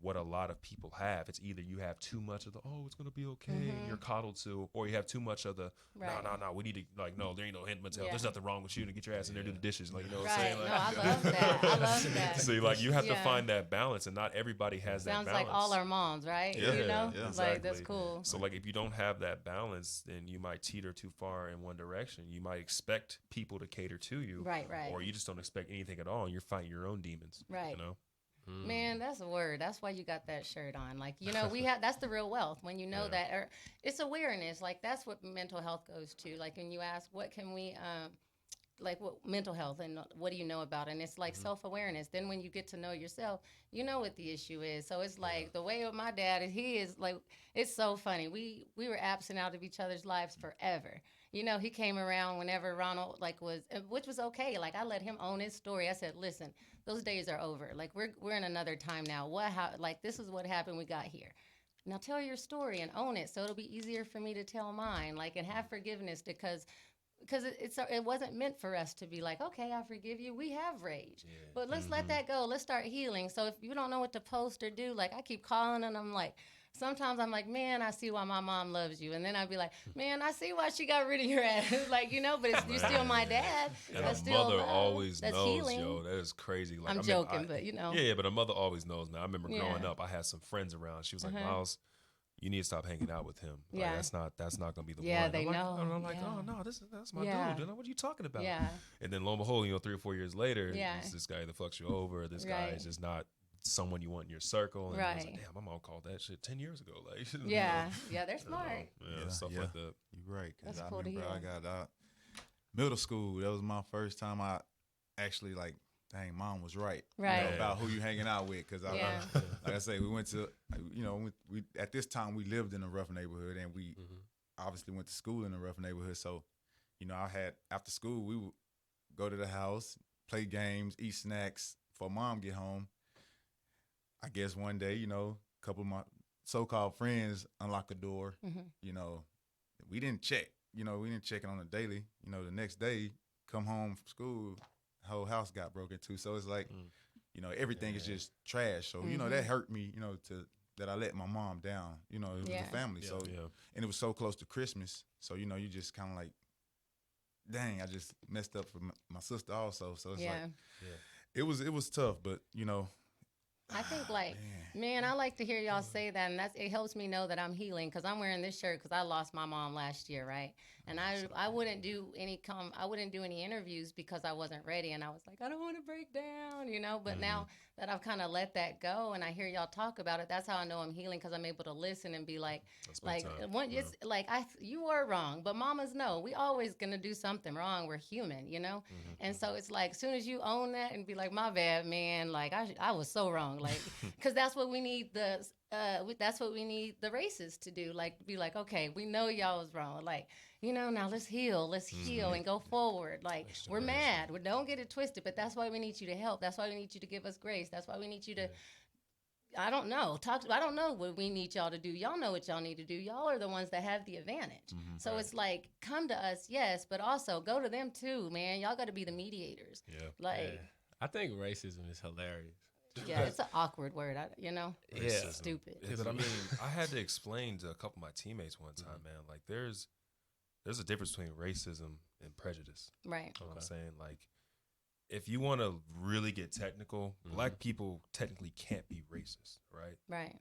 what a lot of people have. It's either you have too much of the, oh, it's gonna be okay, and you're coddled to, or you have too much of the, Right. no, we need to, like, no, there ain't no hint mental. Yeah. There's nothing wrong with you to get your ass in there, do the dishes, like, you know what I'm Right. saying? No, Like, I love that. I love that. so like you have to Yeah. find that balance, and not everybody has Sounds that balance. like all our moms, right? Yeah, You know, yeah. like that's Exactly. cool. So like if you don't have that balance, then you might teeter too far in one direction. You might expect people to cater to you, Right. or you just don't expect anything at all, and you're fighting your own demons. Right. You know. Man, that's a word. That's why you got that shirt on. Like, we have, that's the real wealth when you know that, or it's awareness. Like, that's what mental health goes to. Like, when you ask, what can we, like, what mental health and what do you know about it? And it's like self-awareness. Then when you get to know yourself, you know what the issue is. So it's like the way of my dad, he is like, it's so funny. We were absent out of each other's lives forever. He came around whenever Ronald was, which was okay. Like, I let him own his story. I said, listen, those days are over. Like, we're in another time now. This is what happened. We got here. Now tell your story and own it, so it'll be easier for me to tell mine. Like, and have forgiveness because it wasn't meant for us to be like, okay, I forgive you. We have rage, but let's let that go. Let's start healing. So if you don't know what to post or do, like, I keep calling and I'm like. Sometimes I'm like, man, I see why my mom loves you. And then I'd be like, man, I see why she got rid of your ass. Like, but you're still my dad. And That's a still mother love. always That's knows, healing. yo. That is crazy. Like, I'm joking, but Yeah, but a mother always knows, man. I remember growing Yeah. up, I had some friends around. She was like, Myles, you need to stop hanging out with him. Like, Yeah. that's not gonna be the Yeah, one. they I'm like, know. And I'm like, Yeah. oh no, that's my Yeah. dude. What are you talking about? Yeah. And then lo and behold, 3 or 4 years later, Yeah. it's this guy that fucks you over. This guy Right. is just not someone you want in your circle. And I was like, Right. damn, my mom called that shit 10 years ago. Like, Yeah. Yeah, they're you know, smart. stuff like that. You're right. 'Cause That's I cool to remember I hear. got out middle school. That was my first time I actually like, dang, mom was right. Right. About who you hanging out with. Because Yeah. like I say, we went to, we at this time we lived in a rough neighborhood, and we obviously went to school in a rough neighborhood. So, I had after school we would go to the house, play games, eat snacks. For mom get home. I guess one day, a couple of my so-called friends unlock the door. We didn't check. We didn't check it on a daily. The next day, come home from school, whole house got broken too. So it's like, everything is just trash. So that hurt me. That I let my mom down. It was Yeah. the family. Yeah, So yeah. and it was so close to Christmas. So you just kind of like, dang, I just messed up for my sister also. So it's Yeah. like, it was tough, but I think man, I like to hear y'all say that, and it helps me know that I'm healing because I'm wearing this shirt because I lost my mom last year, right? And I wouldn't do any interviews because I wasn't ready, and I was like, I don't want to break down, But now that I've kind of let that go, and I hear y'all talk about it, that's how I know I'm healing because I'm able to listen and be like, That's big time. it's like you were wrong, but mamas know we always gonna do something wrong. We're human, And so it's like, as soon as you own that and be like, my bad, man, like I was so wrong, like, because that's what we need that's what we need the races to do, like, be like, okay, we know y'all was wrong, like, now let's heal and go forward. Like, we're mad, don't get it twisted, but that's why we need you to help. That's why we need you to give us grace. That's why we need you to. I don't know. I don't know what we need y'all to do. Y'all know what y'all need to do. Y'all are the ones that have the advantage. So it's like, come to us, yes, but also go to them too, man. Y'all got to be the mediators. Yeah. Like, I think racism is hilarious. yeah, it's an awkward word. Racism. Stupid. Yeah, but I mean, I had to explain to a couple of my teammates one time, man, like there's a difference between racism and prejudice. Right. You know what I'm saying? Like, if you want to really get technical, black people technically can't be racist, right? Right.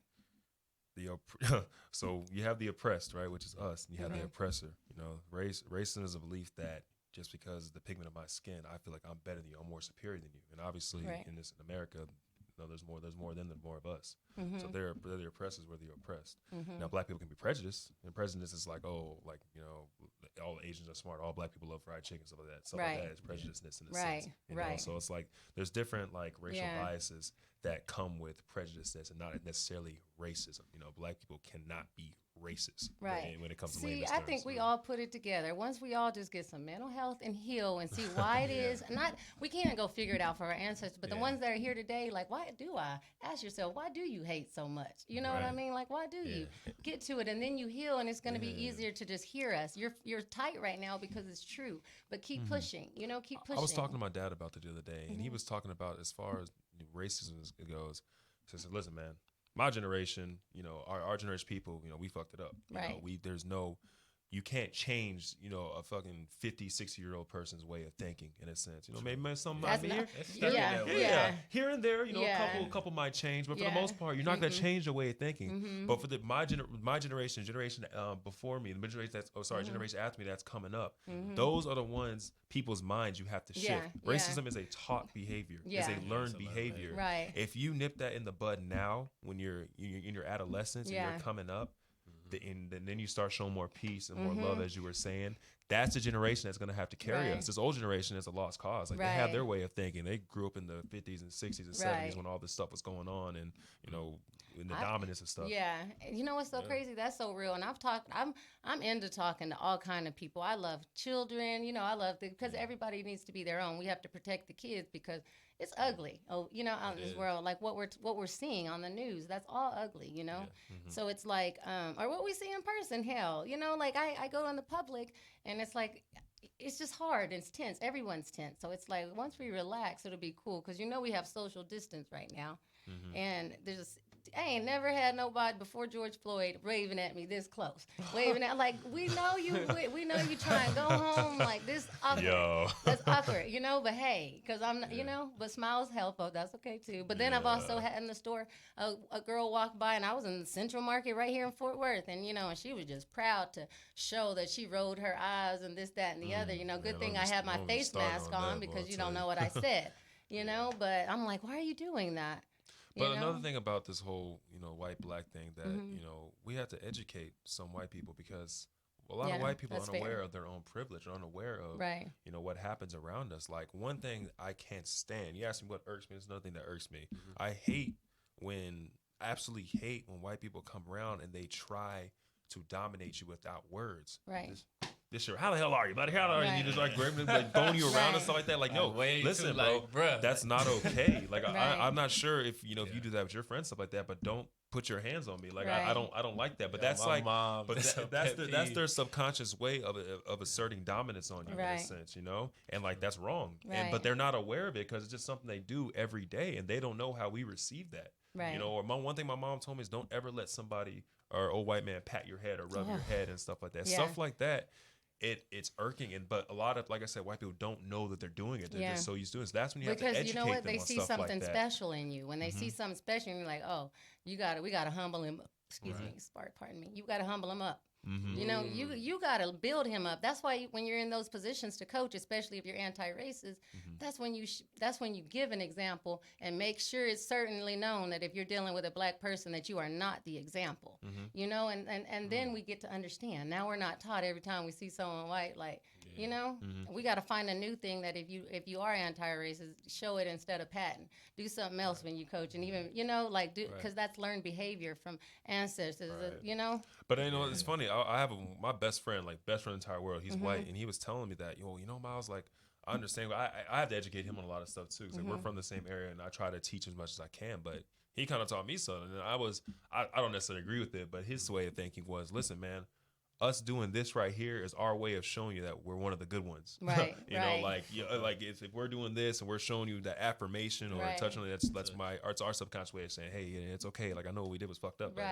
So you have the oppressed, right, which is us, and you have the oppressor. Racism is a belief that just because of the pigment of my skin, I feel like I'm better than you, I'm more superior than you. And obviously, in America, there's more them than more of us. So they're the oppressors, we're the oppressed. Now, black people can be prejudiced, and prejudice is like, all Asians are smart, all black people love fried chicken, stuff like that. Stuff like that is prejudiceness in a sense. So it's like there's different like racial biases that come with prejudices and not necessarily racism. You know, black people cannot be racist when it comes to layman's terms. I think we all put it together. Once we all just get some mental health and heal and see why it is. Not we can't go figure it out for our ancestors, but the ones that are here today, like, why do I? Ask yourself, why do you hate so much? You know what I mean? Like, why do you? Get to it, and then you heal, and it's going to be easier to just hear us. You're tight right now because it's true, but keep pushing. You know, keep pushing. I was talking to my dad about it the other day, and he was talking about as far as racism goes. He said, listen, man, my generation, you know, our generation people, you know, we fucked it up. You know, you can't change, you know, a fucking 50, 60-year-old person's way of thinking in a sense. You know, maybe some might be here. Here and there, you know, a couple might change, but for the most part, you're not going to change your way of thinking. But for my generation before me, the generation after me that's coming up, those are the ones, people's minds you have to shift. Racism is a taught behavior. It's a learned behavior. Right. If you nip that in the bud now, when you're in your adolescence and you're coming up, and then you start showing more peace and more love, as you were saying. That's the generation that's going to have to carry us. This old generation is a lost cause. Like they have their way of thinking. They grew up in the 50s and 60s and 70s when all this stuff was going on, and you know, in the dominance of stuff. Yeah, you know what's so crazy? That's so real. And I'm into talking to all kind of people. I love children. You know, I love because everybody needs to be their own. We have to protect the kids because it's ugly. Oh, you know, out in this world, like what we're seeing on the news, that's all ugly, you know? So it's like, or what we see in person, hell, you know, like I go in the public and it's like, it's just hard. It's tense. Everyone's tense. So it's like, once we relax, it'll be cool. Cause you know, we have social distance right now and I ain't never had nobody before George Floyd waving at me this close. Waving at, like, we know you try and go home, like, this awkward. Yo. That's awkward, you know, but hey, because I'm, you know, but smiles help, oh, that's okay too. But then I've also had in the store, a girl walked by and I was in the Central Market right here in Fort Worth, and, you know, and she was just proud to show that she rolled her eyes and this, that, and the other, you know, good thing I had my face mask on because you don't know what I said, you know, but I'm like, why are you doing that? But another thing about this whole, you know, white-black thing that, you know, we have to educate some white people because a lot of white people are unaware of their own privilege, are unaware of, you know, what happens around us. Like, one thing I can't stand, you asked me what irks me, there's another thing that irks me. I absolutely hate when white people come around and they try to dominate you without words. Right. This year, how the hell are you, buddy? How the hell are you? You just like grabbing, like throwing you around and stuff like that. Like, no, listen, bro, that's not okay. Like, I'm not sure if you know if you do that with your friends, stuff like that. But don't put your hands on me. Like, I don't like that. But that's like, mom, but that's their subconscious way of asserting dominance on you in a sense, you know. And like that's wrong. But they're not aware of it because it's just something they do every day, and they don't know how we receive that. Right. You know, or one thing my mom told me is don't ever let somebody or old white man pat your head or rub your head and stuff like that. Stuff like that. It's irking, but a lot of, like I said, white people don't know that they're doing it. They're just so used to it. So that's when you have to educate them. Because you know what, they see something special in you. When they see something special, and you're like, oh, we got to humble him. Excuse me, pardon me. You got to humble him up. You know, you got to build him up. That's why when you're in those positions to coach, especially if you're anti-racist, that's when you give an example and make sure it's certainly known that if you're dealing with a black person that you are not the example. You know, and then we get to understand. Now we're not taught every time we see someone white, like, you know, we got to find a new thing that if you are anti-racist, show it instead of patting. Do something else when you coach, and even, you know, like because that's learned behavior from ancestors. You know. But you know, it's funny. I have my best friend, like best friend in the entire world. He's white, and he was telling me that, you know, Myles, like, I understand. I have to educate him on a lot of stuff too, because like, we're from the same area, and I try to teach as much as I can. But he kind of taught me something, and I don't necessarily agree with it, but his way of thinking was, listen, man, us doing this right here is our way of showing you that we're one of the good ones. Right. you know, like if we're doing this and we're showing you that affirmation or touching it, that's our subconscious way of saying, hey, it's okay. Like, I know what we did was fucked up, but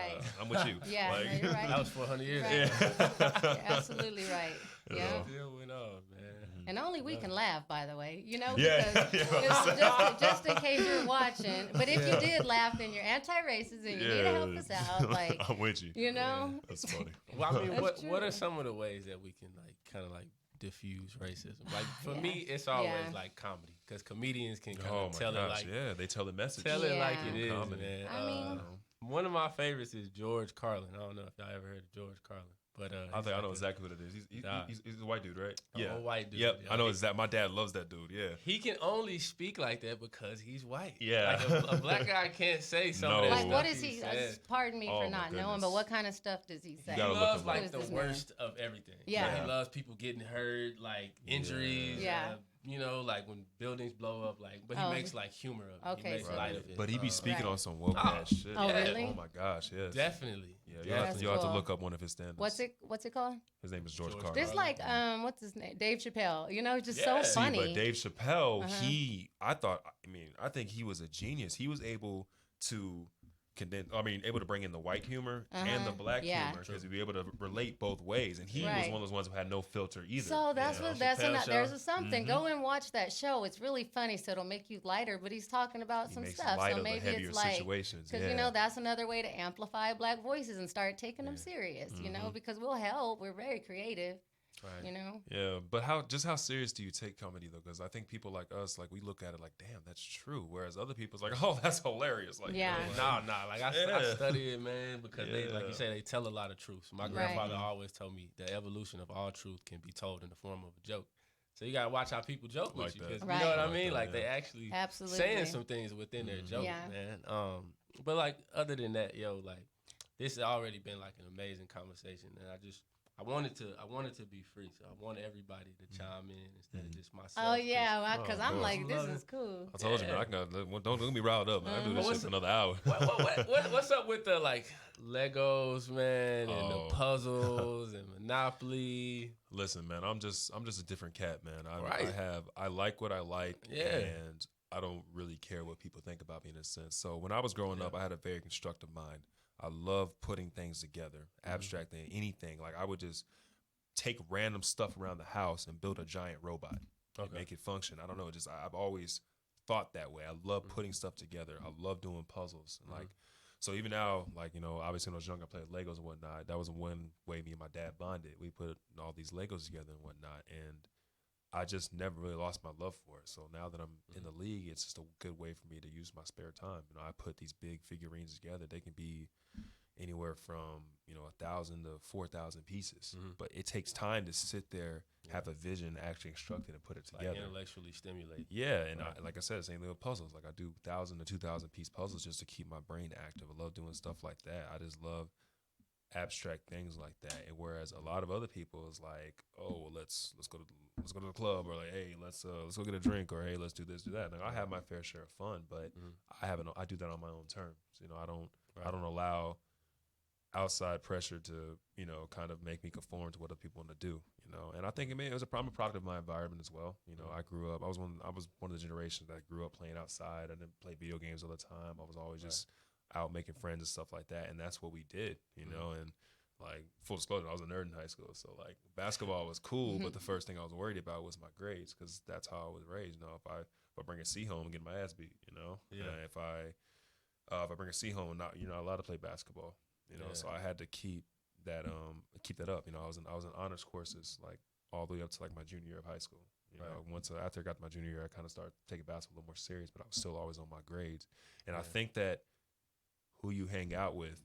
I'm with you. Yeah, like, you're right. That was 400 years ago. You're absolutely right. Yeah. Still went on, man. And only we can laugh, by the way, you know, because just in case you're watching. But if you did laugh, then you're anti-racist and you need to help us out. Like, I'm with you. You know, that's funny. Well, I mean, what are some of the ways that we can like kind of like diffuse racism? Like for me, it's always like comedy, because comedians can kind of tell it like they tell the message. Tell it like it is, man. I mean, one of my favorites is George Carlin. I don't know if y'all ever heard of George Carlin. But I think I know exactly what it is. He's a white dude, right? Yeah, a white dude. Yep, Yeah. I know exactly. My dad loves that dude. Yeah, He can only speak like that because he's white. Yeah. Like a black guy can't say some of No. that Like, stuff what is he's he? saying. Pardon me Oh, for my not knowing, goodness. but what kind of stuff does he say? He gotta look loves him like up. the Who is this man? worst of everything. Yeah. Like, he loves people getting hurt, like injuries. Yeah. You know, like when buildings blow up, like, but he Oh. makes like humor of it. Okay, He makes so- light of it. but he be speaking Right. on some woke Oh. ass shit. Oh, Yeah. really? Oh my gosh, yes. Definitely. Yeah, That's you'll have to cool. look up one of his stand-ups. What's it called? His name is George George Carlin. There's like what's his name? Dave Chappelle. You know, just Yeah. so See, funny. But Dave Chappelle, Uh-huh. I think he was a genius. He was able to able to bring in the white humor and the black Yeah. humor because he'd be able to relate both ways. And he was Right. one of those ones who had no filter either. So that's Yeah. what that's Chappelle there's show. a something. Go and watch that show. It's really funny, so it'll make you lighter. But he's talking about He some makes stuff, light so of the maybe heavier it's like situations. because Yeah. you know that's another way to amplify black voices and start taking them serious. You know, because we'll help. We're very creative. Right. You know. Yeah, but how serious do you take comedy though? Because I think people like us, like we look at it like, damn, that's true. Whereas other people's like, oh, that's hilarious. Like, Yeah. you know, like, Nah. Like I Yeah. study it, man, because they, like Yeah. you say, they tell a lot of truths. My Right. grandfather always told me the evolution of all truth can be told in the form of a joke. So you gotta watch how people joke Like with you, that. because Right. you know what I Like mean. that, Like yeah. they actually Absolutely. saying some things within their joke, Yeah. man. But like other than that, like this has already been like an amazing conversation, and I wanted to be free, so I wanted everybody to chime in instead of just myself. Oh yeah, because Oh, I'm cool. like, this Love is it. cool. I told you, man. Don't get me riled up, man. I do this shit for another hour. What's up with the like Legos, man, and Oh. the puzzles and Monopoly? Listen, man, I'm just a different cat, man. Right. I like what I like, Yeah. and I don't really care what people think about me in a sense. So when I was growing up, I had a very constructive mind. I love putting things together, abstracting anything. Like I would just take random stuff around the house and build a giant robot and make it function. I don't know, I've always thought that way. I love putting stuff together. I love doing puzzles. And like, so even now, like, you know, obviously when I was young, I played Legos and whatnot. That was one way me and my dad bonded. We put all these Legos together and whatnot. And I just never really lost my love for it. So now that I'm in the league, it's just a good way for me to use my spare time. You know, I put these big figurines together. They can be anywhere from, 1,000 to 4,000 pieces. But it takes time to sit there, have a vision, actually construct it and put it Like together. intellectually stimulate. Yeah, and like I said, same thing with puzzles. Like I do 1,000 to 2,000 piece puzzles just to keep my brain active. I love doing stuff like that. I just love abstract things like that. And whereas a lot of other people is like, oh, well, let's go to the club, or like, hey, let's go get a drink, or hey, let's do this, do that. Like, I have my fair share of fun, but I do that on my own terms. You know, I don't allow outside pressure to, kind of make me conform to what other people want to do, And I think it was I'm a product of my environment as well. I grew up, I was one of the generations that grew up playing outside. I didn't play video games all the time. I was always just out making friends and stuff like that. And that's what we did, and like full disclosure, I was a nerd in high school. So like basketball was cool, but the first thing I was worried about was my grades, because that's how I was raised. If I bring a C home and get my ass beat, if I bring a C home and not, allowed to play basketball, so I had to keep that up. I was in honors courses like all the way up to like my junior year of high school. Once after I got to my junior year, I kind of started taking basketball a little more serious, but I was still always on my grades. And I think that who you hang out with,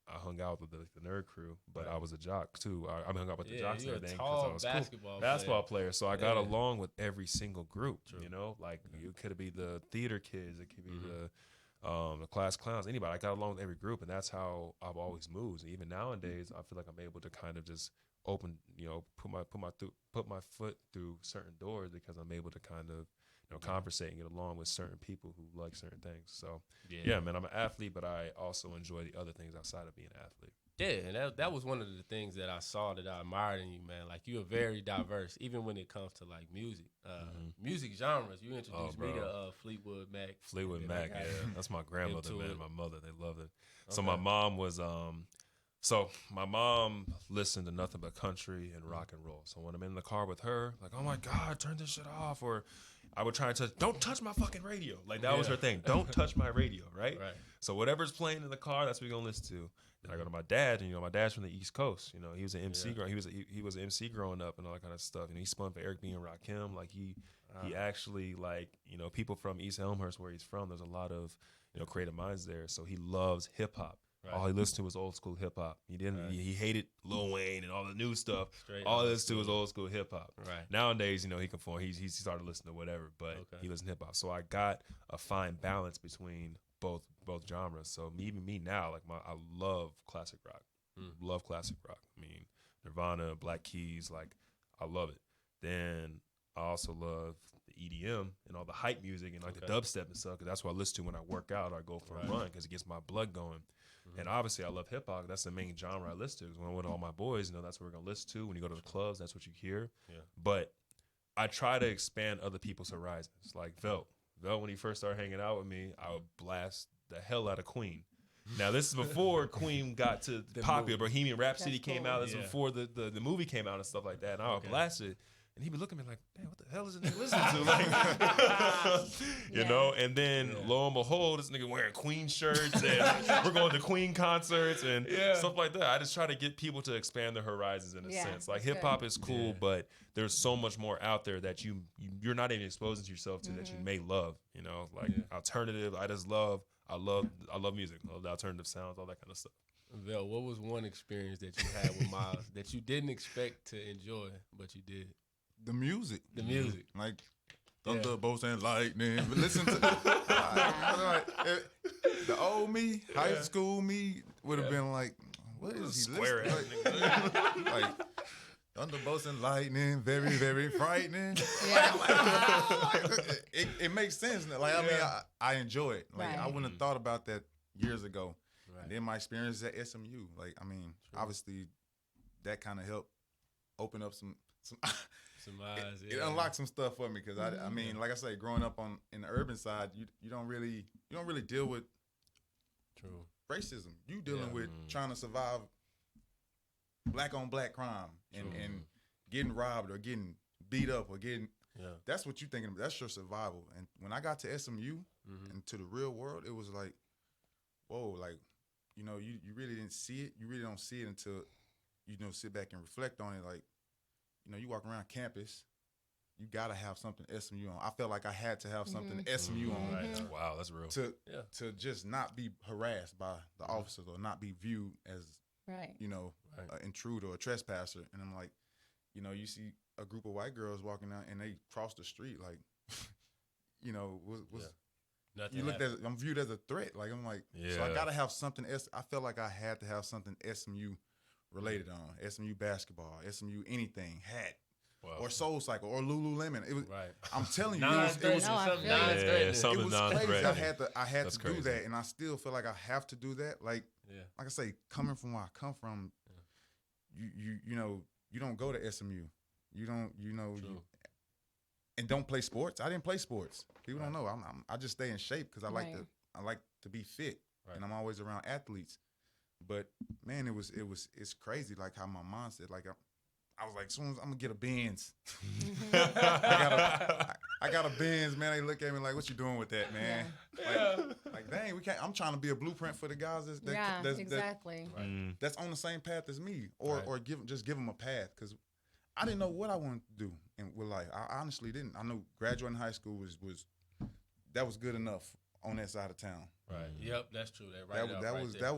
I hung out with the nerd crew, but I was a jock too. I hung out with the jocks and everything because I was basketball player. So I got along with every single group. Like it could be the theater kids, it could be the class clowns, anybody. I got along with every group, and that's how I've always moved. And even nowadays, I feel like I'm able to kind of just open, put my foot through certain doors, because I'm able to kind of conversate and get along with certain people who like certain things. So yeah, man, I'm an athlete, but I also enjoy the other things outside of being an athlete. Yeah, and that was one of the things that I saw that I admired in you, man. Like, you are very diverse, even when it comes to like music, music genres. You introduced me to Fleetwood Mac. Fleetwood Mac, yeah, that's my grandmother, man. My mother, they loved it. Okay. So my mom was my mom listened to nothing but country and rock and roll. So when I'm in the car with her, like, oh my God, turn this shit off, or I would try to don't touch my fucking radio. Like that was her thing. Don't touch my radio, right? Right. So whatever's playing in the car, that's what we're gonna listen to. Then I go to my dad, and my dad's from the East Coast. He was an MC. He was an MC growing up and all that kind of stuff. He spun for Eric B. and Rakim. Like he actually, like, people from East Elmhurst, where he's from, there's a lot of creative minds there. So he loves hip hop. Right. All he listened to was old school hip hop. He didn't. Right. He hated Lil Wayne and all the new stuff. Straight All he old listened to was school. old school hip hop. Right. Nowadays, he conform. He started listening to whatever, but he listened to hip hop. So I got a fine balance between both genres. So even me now, like I love classic rock. Love classic rock. I mean, Nirvana, Black Keys, like I love it. Then I also love the EDM and all the hype music and like the dubstep and stuff, because that's what I listen to when I work out or I go for a run, because it gets my blood going. And obviously I love hip hop. That's the main genre I listen to. Because when I'm with all my boys, that's what we're gonna listen to. When you go to the clubs, that's what you hear. Yeah. But I try to expand other people's horizons. Like Velt, when he first started hanging out with me, I would blast the hell out of Queen. Now this is before Queen got to popular. Bohemian Rhapsody came out. This is before the movie came out and stuff like that. And I would blast it. And he'd be looking at me like, man, what the hell is this nigga listening to? Like, you know? And then lo and behold, this nigga wearing Queen shirts and we're going to Queen concerts and stuff like that. I just try to get people to expand their horizons in a sense. Like hip hop is cool, but there's so much more out there that you're not even exposing yourself to that you may love. Like alternative. I love music. I love the alternative sounds, all that kind of stuff. Vel, what was one experience that you had with Myles that you didn't expect to enjoy, but you did? The music. Like Thunderbolts and Lightning. But listen to the old me, high school me would have been like, what is he listening? Like Thunderbolts and Lightning, very, very frightening. It makes sense. Like I mean, I enjoy it. Like I wouldn't have thought about that years ago. Right. And then my experience at SMU. Like I mean, obviously that kind of helped open up some eyes. It unlocked some stuff for me, because I mean, like I say, growing up in the urban side, you don't really deal with racism. You dealing with trying to survive black on black crime and getting robbed or getting beat up or getting that's what you thinking about. That's your survival. And when I got to SMU and to the real world, it was like, whoa, like you really didn't see it. You really don't see it until sit back and reflect on it. Like you walk around campus, you gotta have something SMU on. I felt like I had to have something SMU on. Right. Wow, that's real. To just not be harassed by the officers or not be viewed as an intruder or a trespasser. And I'm like, you see a group of white girls walking out and they cross the street like, I'm viewed as a threat. Like I'm like, so I gotta have something else. I felt like I had to have something SMU related on. SMU basketball, SMU anything, hat, or Soul Cycle, or Lululemon. It was. I'm telling you, it was something crazy. I had to do that, and I still feel like I have to do that. Like I say, coming from where I come from, you don't go to SMU. You don't, and don't play sports. I didn't play sports. People don't know. I just stay in shape because I like to be fit, and I'm always around athletes. But man, it's crazy. Like how my mom said, like I was like, as soon as I'm gonna get a Benz, I got a Benz, man. They look at me like, what you doing with that, man? Like dang, we can't. I'm trying to be a blueprint for the guys that's on the same path as me, or give them a path, because I didn't know what I wanted to do with life. I honestly didn't. I know graduating high school was good enough on that side of town. Right. Yep, that's true. That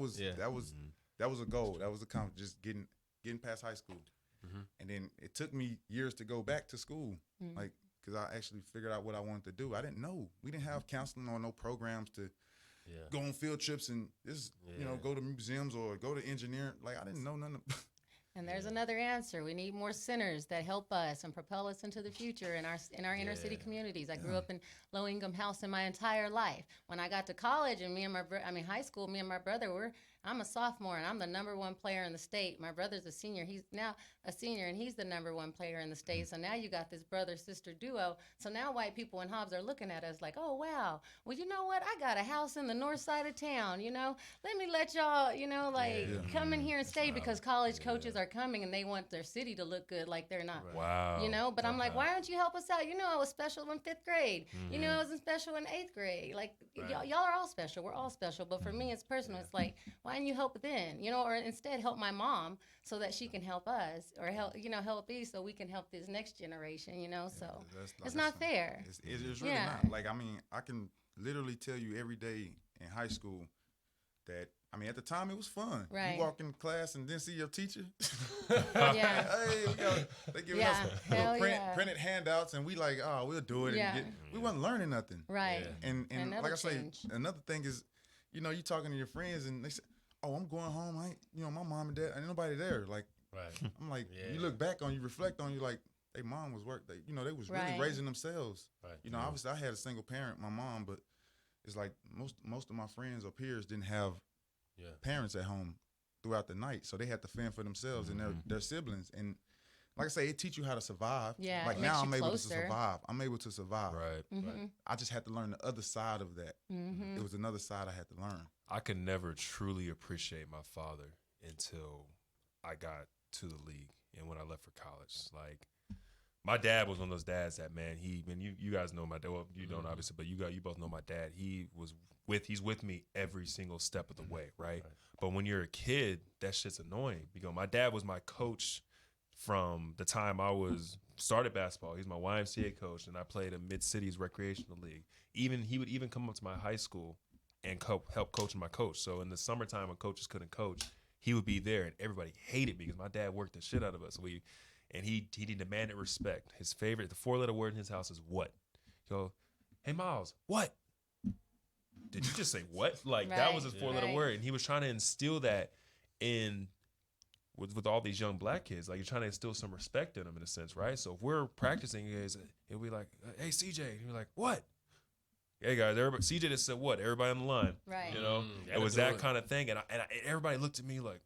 was a goal. That was a accomplishment. Just getting past high school. And then it took me years to go back to school, like because I actually figured out what I wanted to do. I didn't know. We didn't have counseling or no programs to go on field trips and go to museums or go to engineering. Like I didn't know none of. And there's another answer. We need more centers that help us and propel us into the future in our inner city communities. I grew up in low income housing my entire life. When I got to college and high school, me and my brother I'm a sophomore and I'm the #1 player in the state. My brother's a senior. He's now a senior and he's the #1 player in the state. So now you got this brother-sister duo. So now white people in Hobbs are looking at us like, oh, wow. Well, you know what? I got a house in the north side of town, Let me let y'all, come in here and stay because college coaches are coming and they want their city to look good like they're not. Wow. But I'm like, why don't you help us out? I was special in 5th grade. I was special in 8th grade. Like, y'all are all special. We're all special. But for me, it's personal. It's like, why didn't you help then? Or instead help my mom so that she can help us, or help me so we can help this next generation, So it's not fair. It's really not. Like, I mean, I can literally tell you every day in high school, that, I mean, at the time it was fun. Right. You walk in class and then see your teacher. Yeah. Hey, they giving Yeah. us Hell little yeah. printed handouts, and we like, oh, we'll do it. Yeah. We wasn't learning nothing. Right. Yeah. And that'll like I say, change. another thing is, you know, you talking to your friends and they say, oh, I'm going home. I ain't, you know, my mom and dad, ain't nobody there. Like, Right. I'm like, Yeah. you look back on, you reflect on, you like, they mom was they, you know, they was Right. really raising themselves. Right. You know, obviously I had a single parent, my mom, but it's like most of my friends or peers didn't have Yeah. parents at home throughout the night, so they had to fend for themselves and their siblings. And like I say, it teach you how to survive. Yeah, Like it now makes I'm you able to closer. survive. I'm able to survive. Right. Mm-hmm. I just had to learn the other side of that. Mm-hmm. It was another side I had to learn. I could never truly appreciate my father until I got to the league and when I left for college. Like, my dad was one of those dads that, man, you guys know my dad. Well, you don't obviously, but you both know my dad. He's with me every single step of the way, right? But when you're a kid, that shit's annoying. Because my dad was my coach from the time I started basketball. He's my YMCA coach, and I played in Mid-Cities Recreational League. He would even come up to my high school and help coach my coach. So in the summertime when coaches couldn't coach, he would be there, and everybody hated me because my dad worked the shit out of us. He demanded respect. His favorite, the 4-letter word in his house is what. Go, hey Myles, what? Did you just say what? Like that was his 4-letter word, and he was trying to instill that in with all these young black kids. Like, you're trying to instill some respect in them in a sense, right? So if we're practicing, it'll be like, hey CJ, and you're like, what? Hey guys, everybody. CJ just said what? Everybody on the line, Right. You know, it was that kind of thing, and everybody looked at me like,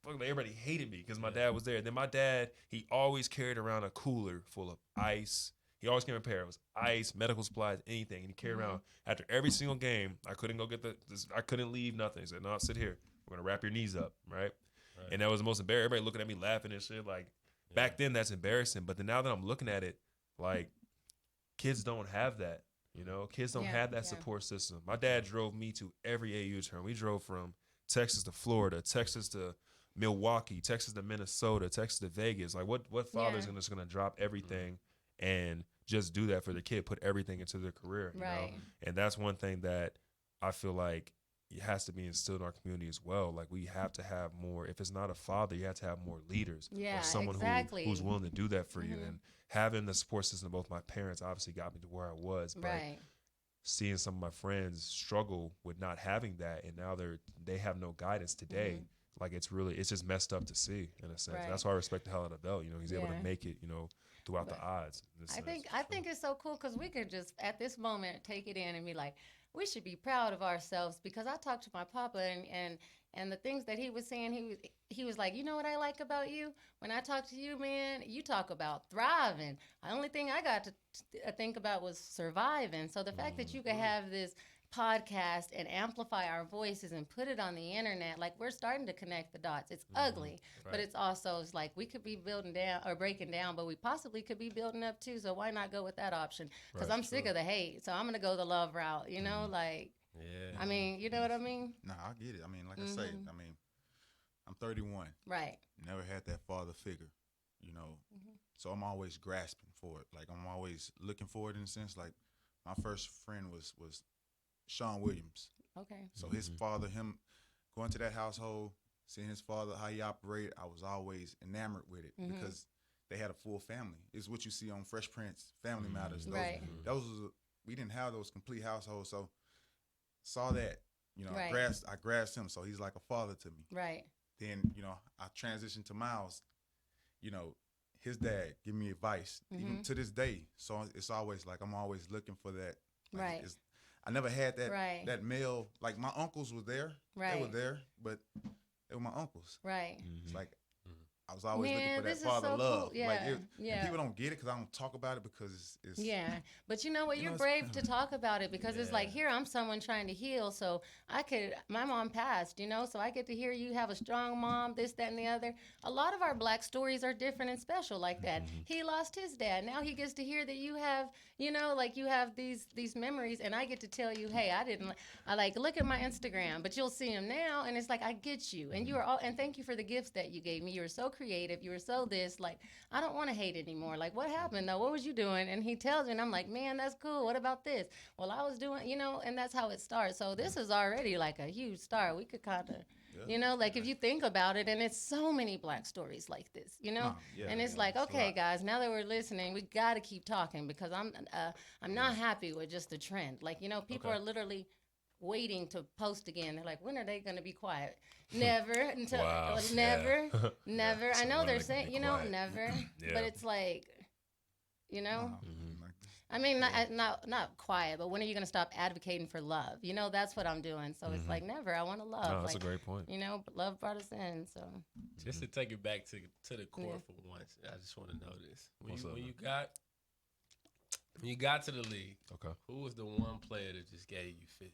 fuck, everybody hated me because my dad was there. And then my dad, he always carried around a cooler full of ice. He always came in a pair. It was ice, medical supplies, anything. And he carried around after every single game. I couldn't go get I couldn't leave nothing. He said, no, sit here. We're going to wrap your knees up, right? And that was the most embarrassing. Everybody looking at me laughing and shit. Like, back then, that's embarrassing. But then now that I'm looking at it, like, kids don't have that. You know, kids don't have that support system. My dad drove me to every AU term. We drove from Texas to Florida, Texas to Milwaukee, Texas to Minnesota, Texas to Vegas. Like, what father's just gonna drop everything and just do that for their kid, put everything into their career, you know? And that's one thing that I feel like it has to be instilled in our community as well. Like, we have to have more. If it's not a father, you have to have more leaders, or someone who's willing to do that for you. And having the support system of both my parents obviously got me to where I was, but seeing some of my friends struggle with not having that, and now they have no guidance today. Like, it's just messed up to see in a sense. That's why I respect the hell out of Belt. You know, he's able to make it, you know, throughout the odds. I think it's so cool because we could just at this moment take it in and be like, we should be proud of ourselves, because I talked to my papa and the things that he was saying, he was like, you know what I like about you? When I talk to you, man, you talk about thriving. The only thing I got to think about was surviving. So the fact that you could have this podcast and amplify our voices and put it on the internet, like, we're starting to connect the dots. It's ugly, but it's also, it's like we could be building down or breaking down, but we possibly could be building up too. So why not go with that option? Because I'm sick of the hate, so I'm gonna go the love route. You know, like, I mean, you know what I mean? Nah, I get it. I mean, like I say, I mean, I'm 31. Right. Never had that father figure, you know. So I'm always grasping for it. Like, I'm always looking for it in a sense. Like, my first friend was Sean Williams. Okay. So his father, him going to that household, seeing his father, how he operated, I was always enamored with it because they had a full family. It's what you see on Fresh Prince, Family Matters. Those we didn't have those complete households. So saw that, you know, I grasped him. So he's like a father to me. Right. Then, you know, I transitioned to Myles. You know, his dad give me advice even to this day. So it's always like I'm always looking for that. Like, I never had that that male, like, my uncles were there. They were there, but they were my uncles. Right. It's like I was always looking for that father love. Cool. Like, and people don't get it because I don't talk about it because it's but you know what? You're brave to talk about it because it's like, here I'm someone trying to heal. So my mom passed, you know, so I get to hear you have a strong mom, this, that, and the other. A lot of our Black stories are different and special like that. He lost his dad. Now he gets to hear that you have, you know, like, you have these memories, and I get to tell you, hey, I like, look at my Instagram, but you'll see him now, and it's like, I get you, and you are all, and thank you for the gifts that you gave me. You were so creative. You were so this. Like, I don't want to hate anymore. Like, what happened though? What was you doing? And he tells me, and I'm like, man, that's cool. What about this? Well, I was doing, and that's how it starts. So this is already like a huge start. We could kind of, like if you think about it, and it's so many Black stories like this, and it's like, okay, guys, now that we're listening, we got to keep talking because I'm not happy with just the trend. Like, people are literally waiting to post again. They're like, when are they going to be quiet? Never until never. I know they're saying, never, but it's like, I mean, not quiet, but when are you going to stop advocating for love? That's what I'm doing. So it's like, never. I want to love. No, that's a great point. Love brought us in. So just to take it back to the core for once, I just want to know this: when you got to the league, who was the one player that just gave you fits?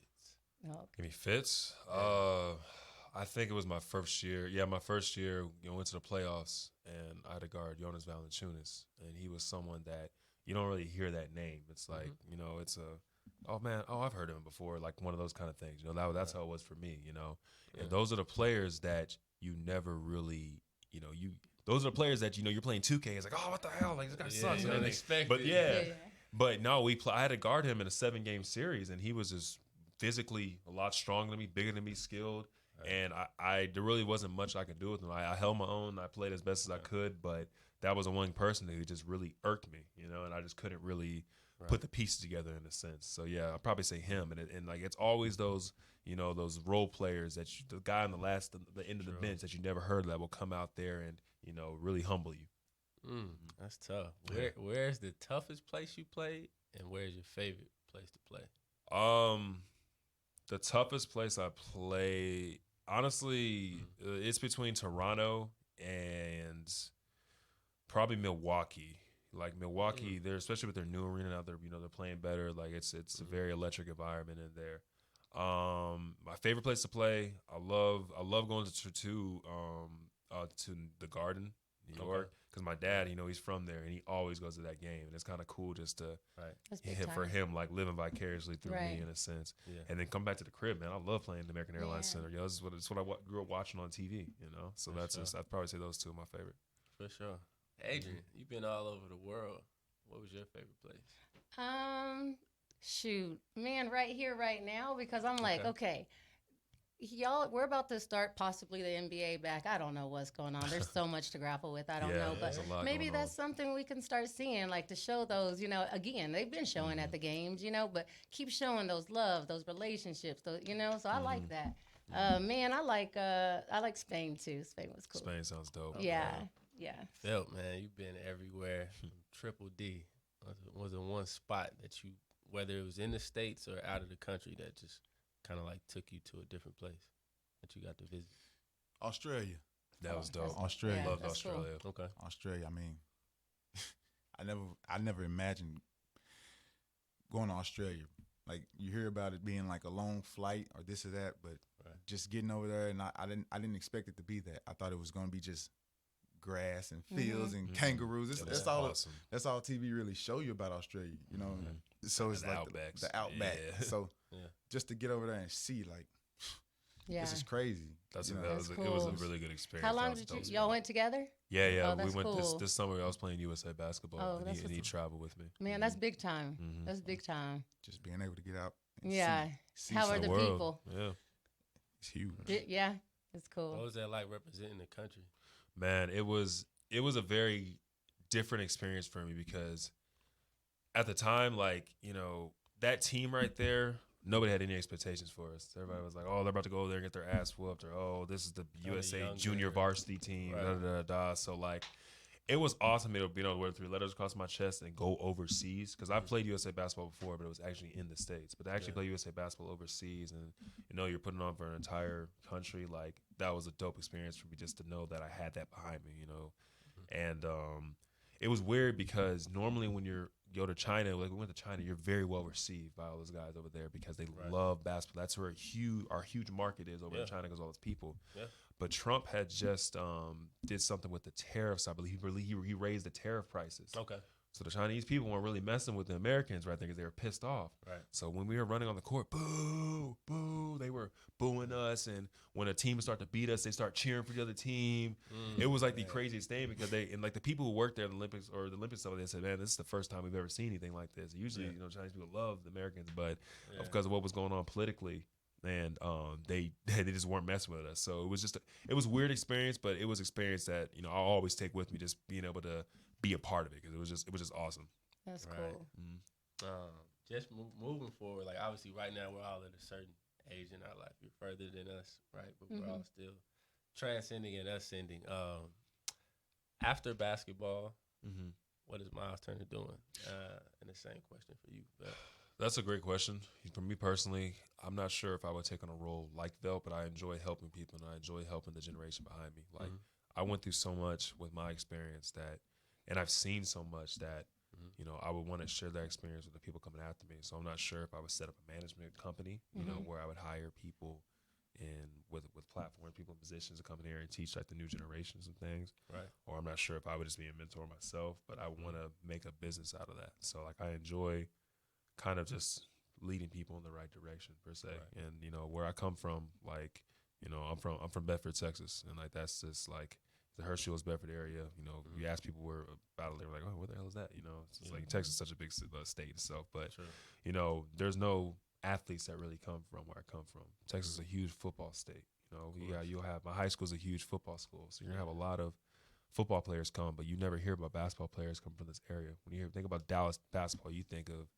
Give me fits. I think it was my first year. Yeah, my first year, went to the playoffs, and I had to guard Jonas Valanciunas, and he was someone that you don't really hear that name. It's like, it's I've heard of him before, like one of those kind of things. That's how it was for me, And those are the players that you never really, those are the players that, you're playing 2K. It's like, oh, what the hell? Like, this guy sucks. Unexpected. But but no, I had to guard him in a 7-game series, and he was just physically a lot stronger than me, bigger than me, skilled. Right. And there really wasn't much I could do with him. I held my own. I played as best as I could, but that was the one person who just really irked me, and I just couldn't really put the pieces together in a sense. So yeah, I'd probably say him. And like it's always those, those role players that the guy on the end of the bench that you never heard of that will come out there and really humble you. That's tough. Where's the toughest place you played, and where's your favorite place to play? The toughest place I play, honestly, it's between Toronto and probably Milwaukee. Like Milwaukee, they're especially with their new arena now. They're playing better. Like it's a very electric environment in there. My favorite place to play, I love going to the Garden, New York, because my dad, he's from there and he always goes to that game, and it's kind of cool just to for him, like living vicariously through me in a sense. And then come back to the crib, man. I love playing the American Airlines Center. This is what I grew up watching on TV. So I'd probably say those two are my favorite. For sure. Adrianne, you've been all over the world. What was your favorite place? Shoot, man, right here, right now, because I'm like, okay, y'all, we're about to start possibly the NBA back. I don't know what's going on. There's so much to grapple with. I don't know, but maybe that's something we can start seeing, like to show those, again, they've been showing at the games, but keep showing those love, those relationships, so I like that. Man, I like Spain too. Spain was cool. Spain sounds dope. Yeah. Felt, man, you've been everywhere. Triple D. Was there one spot that you, whether it was in the States or out of the country, that just kind of like took you to a different place that you got to visit? Australia. That was dope. Australia. Loved Australia. Cool. Okay. Australia. I mean, I never imagined going to Australia. Like you hear about it being like a long flight or this or that, but just getting over there, and I didn't expect it to be that. I thought it was going to be just grass and fields and kangaroos. That's all. Awesome. That's all TV really show you about Australia. So it's like the outback. Yeah. So just to get over there and see, like, this is crazy. It was a really good experience. How long did y'all went together? Yeah. Oh, we went cool. this summer. I was playing USA basketball, and he traveled with me. Man, that's big time. That's big time. Just being able to get out. And see How are the people? Yeah, it's huge. It's cool. What was that like representing the country? Man, it was a very different experience for me because at the time, like, that team right there, nobody had any expectations for us. Everybody was like, oh, they're about to go over there and get their ass whooped, or, oh, this is the USA junior varsity team, So, like, it was awesome being able to wear 3 letters across my chest and go overseas, because I've played USA basketball before, but it was actually in the States. But to actually play USA basketball overseas and, you're putting on for an entire country, like, that was a dope experience for me, just to know that I had that behind me, And it was weird because normally when you go to China, like we went to China, you're very well received by all those guys over there because they love basketball. That's where our huge market is over in China, because all those people. Yeah. But Trump had just did something with the tariffs. I believe he raised the tariff prices. Okay. So the Chinese people weren't really messing with the Americans right there because they were pissed off. Right. So when we were running on the court, boo, boo, they were booing us. And when a team started to beat us, they start cheering for the other team. It was like the craziest thing because like the people who worked there at the Olympics or the Olympics, they said, man, this is the first time we've ever seen anything like this. Usually, Chinese people love the Americans, but because of what was going on politically, and they just weren't messing with us. So it was just it was a weird experience, but it was an experience that I'll always take with me, just being able to be a part of it, because it was just awesome. That's Right. cool. Just moving forward, like obviously right now we're all at a certain age in our life. You're further than us, right? But we're all still transcending and ascending. After basketball, what is Myles Turner doing? And the same question for you, Vel. That's a great question. For me personally, I'm not sure if I would take on a role like Vel, but I enjoy helping people and I enjoy helping the generation behind me. Like I went through so much with my experience and I've seen so much that, I would want to share that experience with the people coming after me. So I'm not sure if I would set up a management company, where I would hire people and with platforms, people in positions to come in here and teach like the new generations and things. Right. Or I'm not sure if I would just be a mentor myself, but I want to make a business out of that. So like I enjoy kind of just leading people in the right direction per se. Right. And where I come from, like, I'm from Bedford, Texas, and like that's just like the Hershey's Bedford area. You ask people where about it, they were like, "Oh, what the hell is that?" It's just like Texas is such a big state itself, but there's no athletes that really come from where I come from. Texas is a huge football state. You'll have my high school is a huge football school, so you're gonna have a lot of football players come, but you never hear about basketball players come from this area. When you think about Dallas basketball, you think of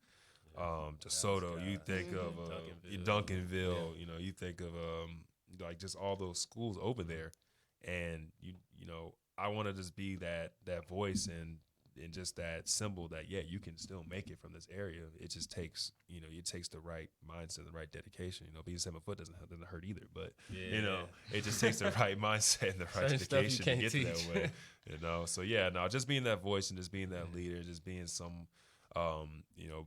DeSoto, you think of Duncanville, you think of like just all those schools over there, and I want to just be that voice and just that symbol that you can still make it from this area. It just takes it takes the right mindset, the right dedication. Being 7 foot doesn't hurt either, but it just takes the right mindset and the right dedication to get to that way. So just being that voice and just being that leader, just being some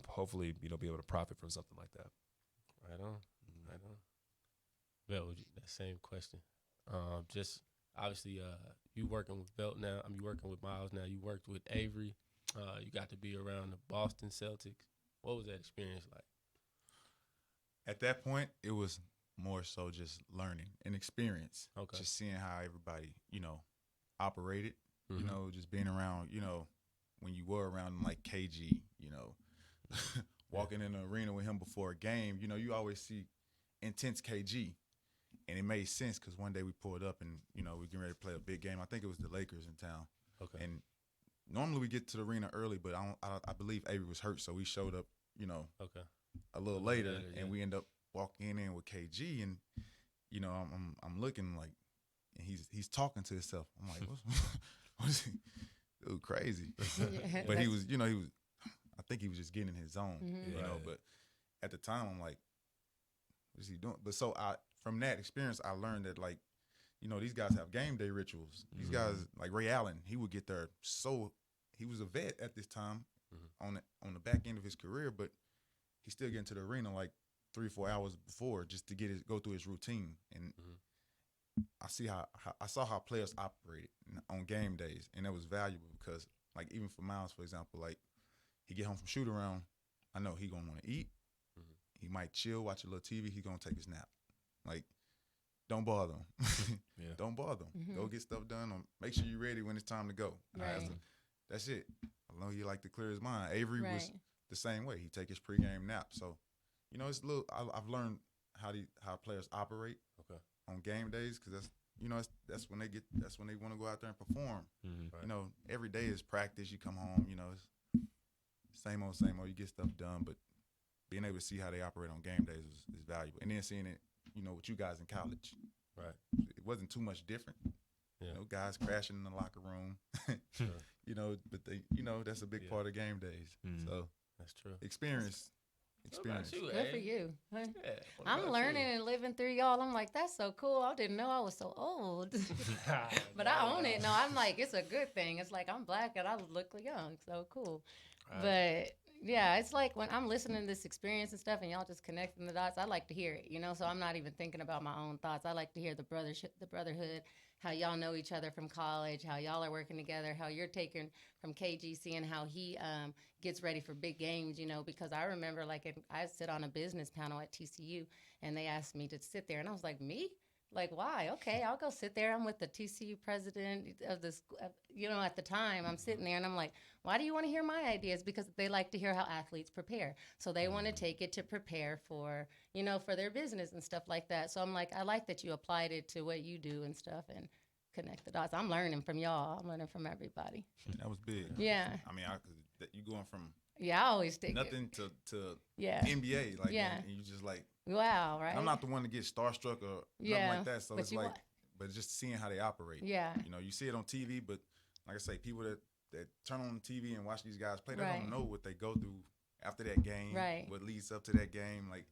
hopefully be able to profit from something like that. Right on. Vel, that same question. Just obviously, you working with Vel now. You working with Myles now. You worked with Avery. You got to be around the Boston Celtics. What was that experience like? At that point, it was more so just learning and experience. Okay. Just seeing how everybody, operated. Just being around, when you were around like KG, walking in the arena with him before a game, you always see intense KG. And it made sense because one day we pulled up and, we getting ready to play a big game. I think it was the Lakers in town. Okay. And normally we get to the arena early, but I believe Avery was hurt, so we showed up, a little later, and we end up walking in with KG, and I'm looking like, and he's talking to himself. I'm like, what is he? Dude, crazy. But he was, I think he was just getting in his zone, But at the time, I'm like, what is he doing? But so from that experience, I learned that like, these guys have game day rituals. These guys, like Ray Allen, he would get there. So he was a vet at this time on the back end of his career, but he still get into the arena like 3 or 4 hours before just to go through his routine. And I saw how players operated on game days, and that was valuable because like even for Myles, for example, like he get home from shoot around, I know he gonna want to eat. He might chill, watch a little TV. He gonna take his nap. Like, don't bother him. Don't bother him. Go get stuff done. Or make sure you're ready when it's time to go. Right. That's it. I know he like to clear his mind. Avery was the same way. He take his pregame nap. So, it's a little. I've learned how players operate on game days because that's when they want to go out there and perform. Right. Every day is practice. You come home. It's same old. You get stuff done, but being able to see how they operate on game days is valuable. And then seeing it, with you guys in college. Right. It wasn't too much different. Yeah. Guys crashing in the locker room. Sure. But they, that's a big part of game days. So that's true. Experience. What about you, Good for you. Yeah. I'm learning and living through y'all. I'm like, that's so cool. I didn't know I was so old. But I own it. No, I'm like, it's a good thing. It's like I'm black and I look young. So cool. Right. But yeah, it's like when I'm listening to this experience and stuff and y'all just connecting the dots, I like to hear it, so I'm not even thinking about my own thoughts. I like to hear the brotherhood, how y'all know each other from college, how y'all are working together, how you're taking from KGC, and how he gets ready for big games, you know, because I remember, like, I sit on a business panel at TCU, and they asked me to sit there, and I was like, me? Like, why? Okay, I'll go sit there. I'm with the TCU president of this, you know, at the time. I'm sitting there, and I'm like, why do you want to hear my ideas? Because they like to hear how athletes prepare. So they want to take it to prepare for, you know, for their business and stuff like that. So I'm like, I like that you applied it to what you do and stuff and connect the dots. I'm learning from y'all. I'm learning from everybody. And that was big. Yeah. I mean, you going from Yeah, I always think nothing to yeah. NBA, like, Yeah. and you just like, wow, right? I'm not the one to get starstruck or Yeah, nothing like that. So but it's you like, wa- but just seeing how they operate. Yeah. You know, you see it on TV, but like I say, people that turn on TV and watch these guys play, they Right. don't know what they go through after that game, Right. what leads up to that game. Like,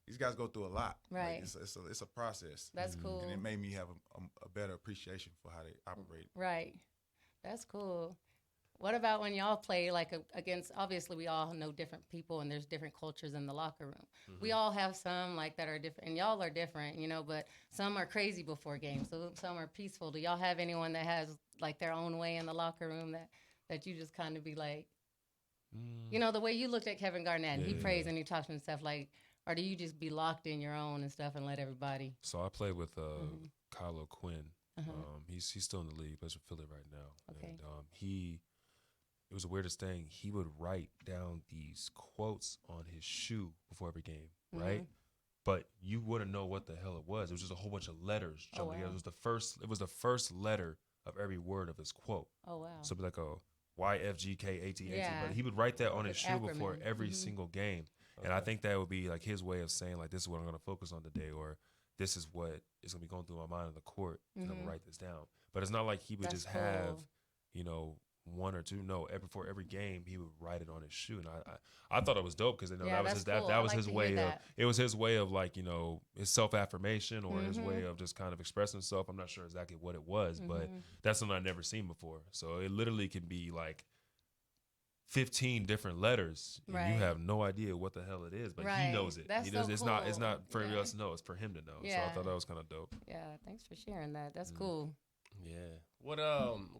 these guys go through a lot. Right. Like, it's a process. That's cool. And it made me have a better appreciation for how they operate. Right. That's cool. What about when y'all play like against, obviously we all know different people and there's different cultures in the locker room. Mm-hmm. We all have some like that are different, and y'all are different, you know, but some are crazy before games. So some are peaceful. Do y'all have anyone that has like their own way in the locker room that you just kind of be like, you know, the way you looked at Kevin Garnett and he prays and he talks and stuff, like, or do you just be locked in your own and stuff and let everybody? So I played with Kyle Quinn. Uh-huh. He's still in the league, plays for Philly right now. Okay. And it was the weirdest thing. He would write down these quotes on his shoe before every game, right? But you wouldn't know what the hell it was. It was just a whole bunch of letters jumping together. It was the first letter of every word of his quote. Oh wow. So it'd be like a YFGKAT. Yeah. But he would write that on his shoe acronym. before every single game. And I think that would be like his way of saying, like, this is what I'm going to focus on today, or this is what is going to be going through my mind on the court, and I'm going to write this down. But it's not like he would That's just cool. have, you know, one or two. No, before every game, he would write it on his shoe. And I thought it was dope because, you know, Yeah, that was that's his, cool. that I was like his to hear way of, that. it was his way of, like, you know, his self-affirmation or his way of just kind of expressing himself. I'm not sure exactly what it was, but that's something I've never seen before. So it literally can be like 15 different letters, and Right. you have no idea what the hell it is, but Right. he knows it. That's He does. so It's not cool. for everybody Yeah. else to know. It's for him to know. So I Yeah. thought that was kind of dope. Yeah, thanks for sharing that. That's cool. Yeah. What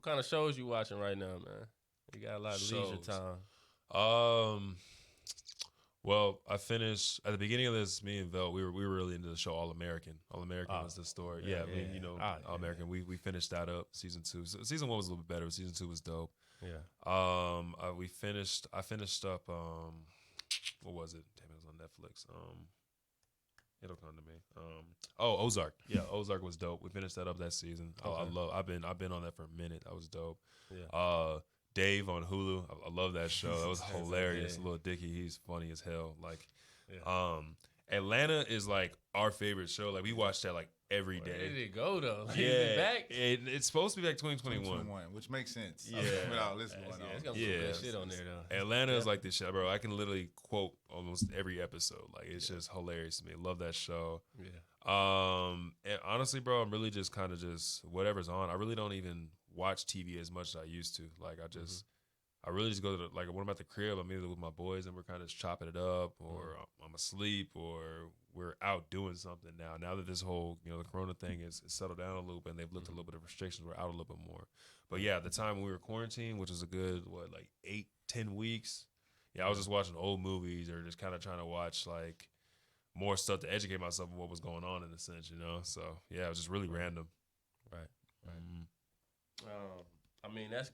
kind of shows you watching right now, man? You got a lot of leisure Shows. time. Well, I finished at the beginning of this. Me and Vel, we were really into the show All American. All American was the story. Yeah, I mean, you know, All American. We finished that up season 2. So season 1 was a little bit better. But season 2 was dope. Yeah. I finished up. What was it? Damn, it was on Netflix. It'll come to me. Ozark. Yeah, Ozark was dope. We finished that up that season. I've been on that for a minute. That was dope. Yeah. Dave on Hulu. I love that show. That was hilarious. okay. Little Dicky, he's funny as hell. Like, Yeah. Atlanta is like our favorite show. Like, we watch that like every Where did day. it go though? Like, Yeah, is it back? it's supposed to be like 2021. 2021, which makes sense. Yeah. Without this going It's on. gonna be some good shit on there though. Atlanta is like this shit, bro. I can literally quote almost every episode. Like, it's just hilarious to me. Love that show. Yeah. And honestly, bro, I'm really just kind of just whatever's on. I really don't even watch TV as much as I used to. Like, I really just go to like when I'm at the crib, I'm either with my boys and we're kind of just chopping it up, or I'm asleep, or we're out doing something now. Now that this whole, you know, the Corona thing is settled down a little bit and they've lifted a little bit of restrictions, we're out a little bit more. But yeah, the time when we were quarantined, which was a good, like 8-10 weeks, yeah, I was just watching old movies or just kind of trying to watch like more stuff to educate myself on what was going on in a sense, you know? So yeah, it was just really random. Right. I mean, that's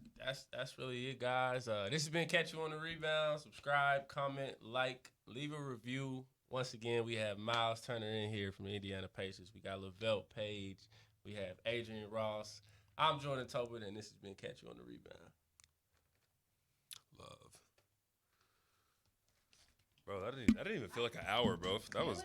really it, guys. This has been Catch You on the Rebound. Subscribe, comment, like, leave a review. Once again, we have Myles Turner in here from the Indiana Pacers. We got Lavelt Page. We have Adrianne Ross. I'm Jordan Tobin, and this has been Catch You on the Rebound. Love. Bro, that didn't even feel like an hour, bro. That was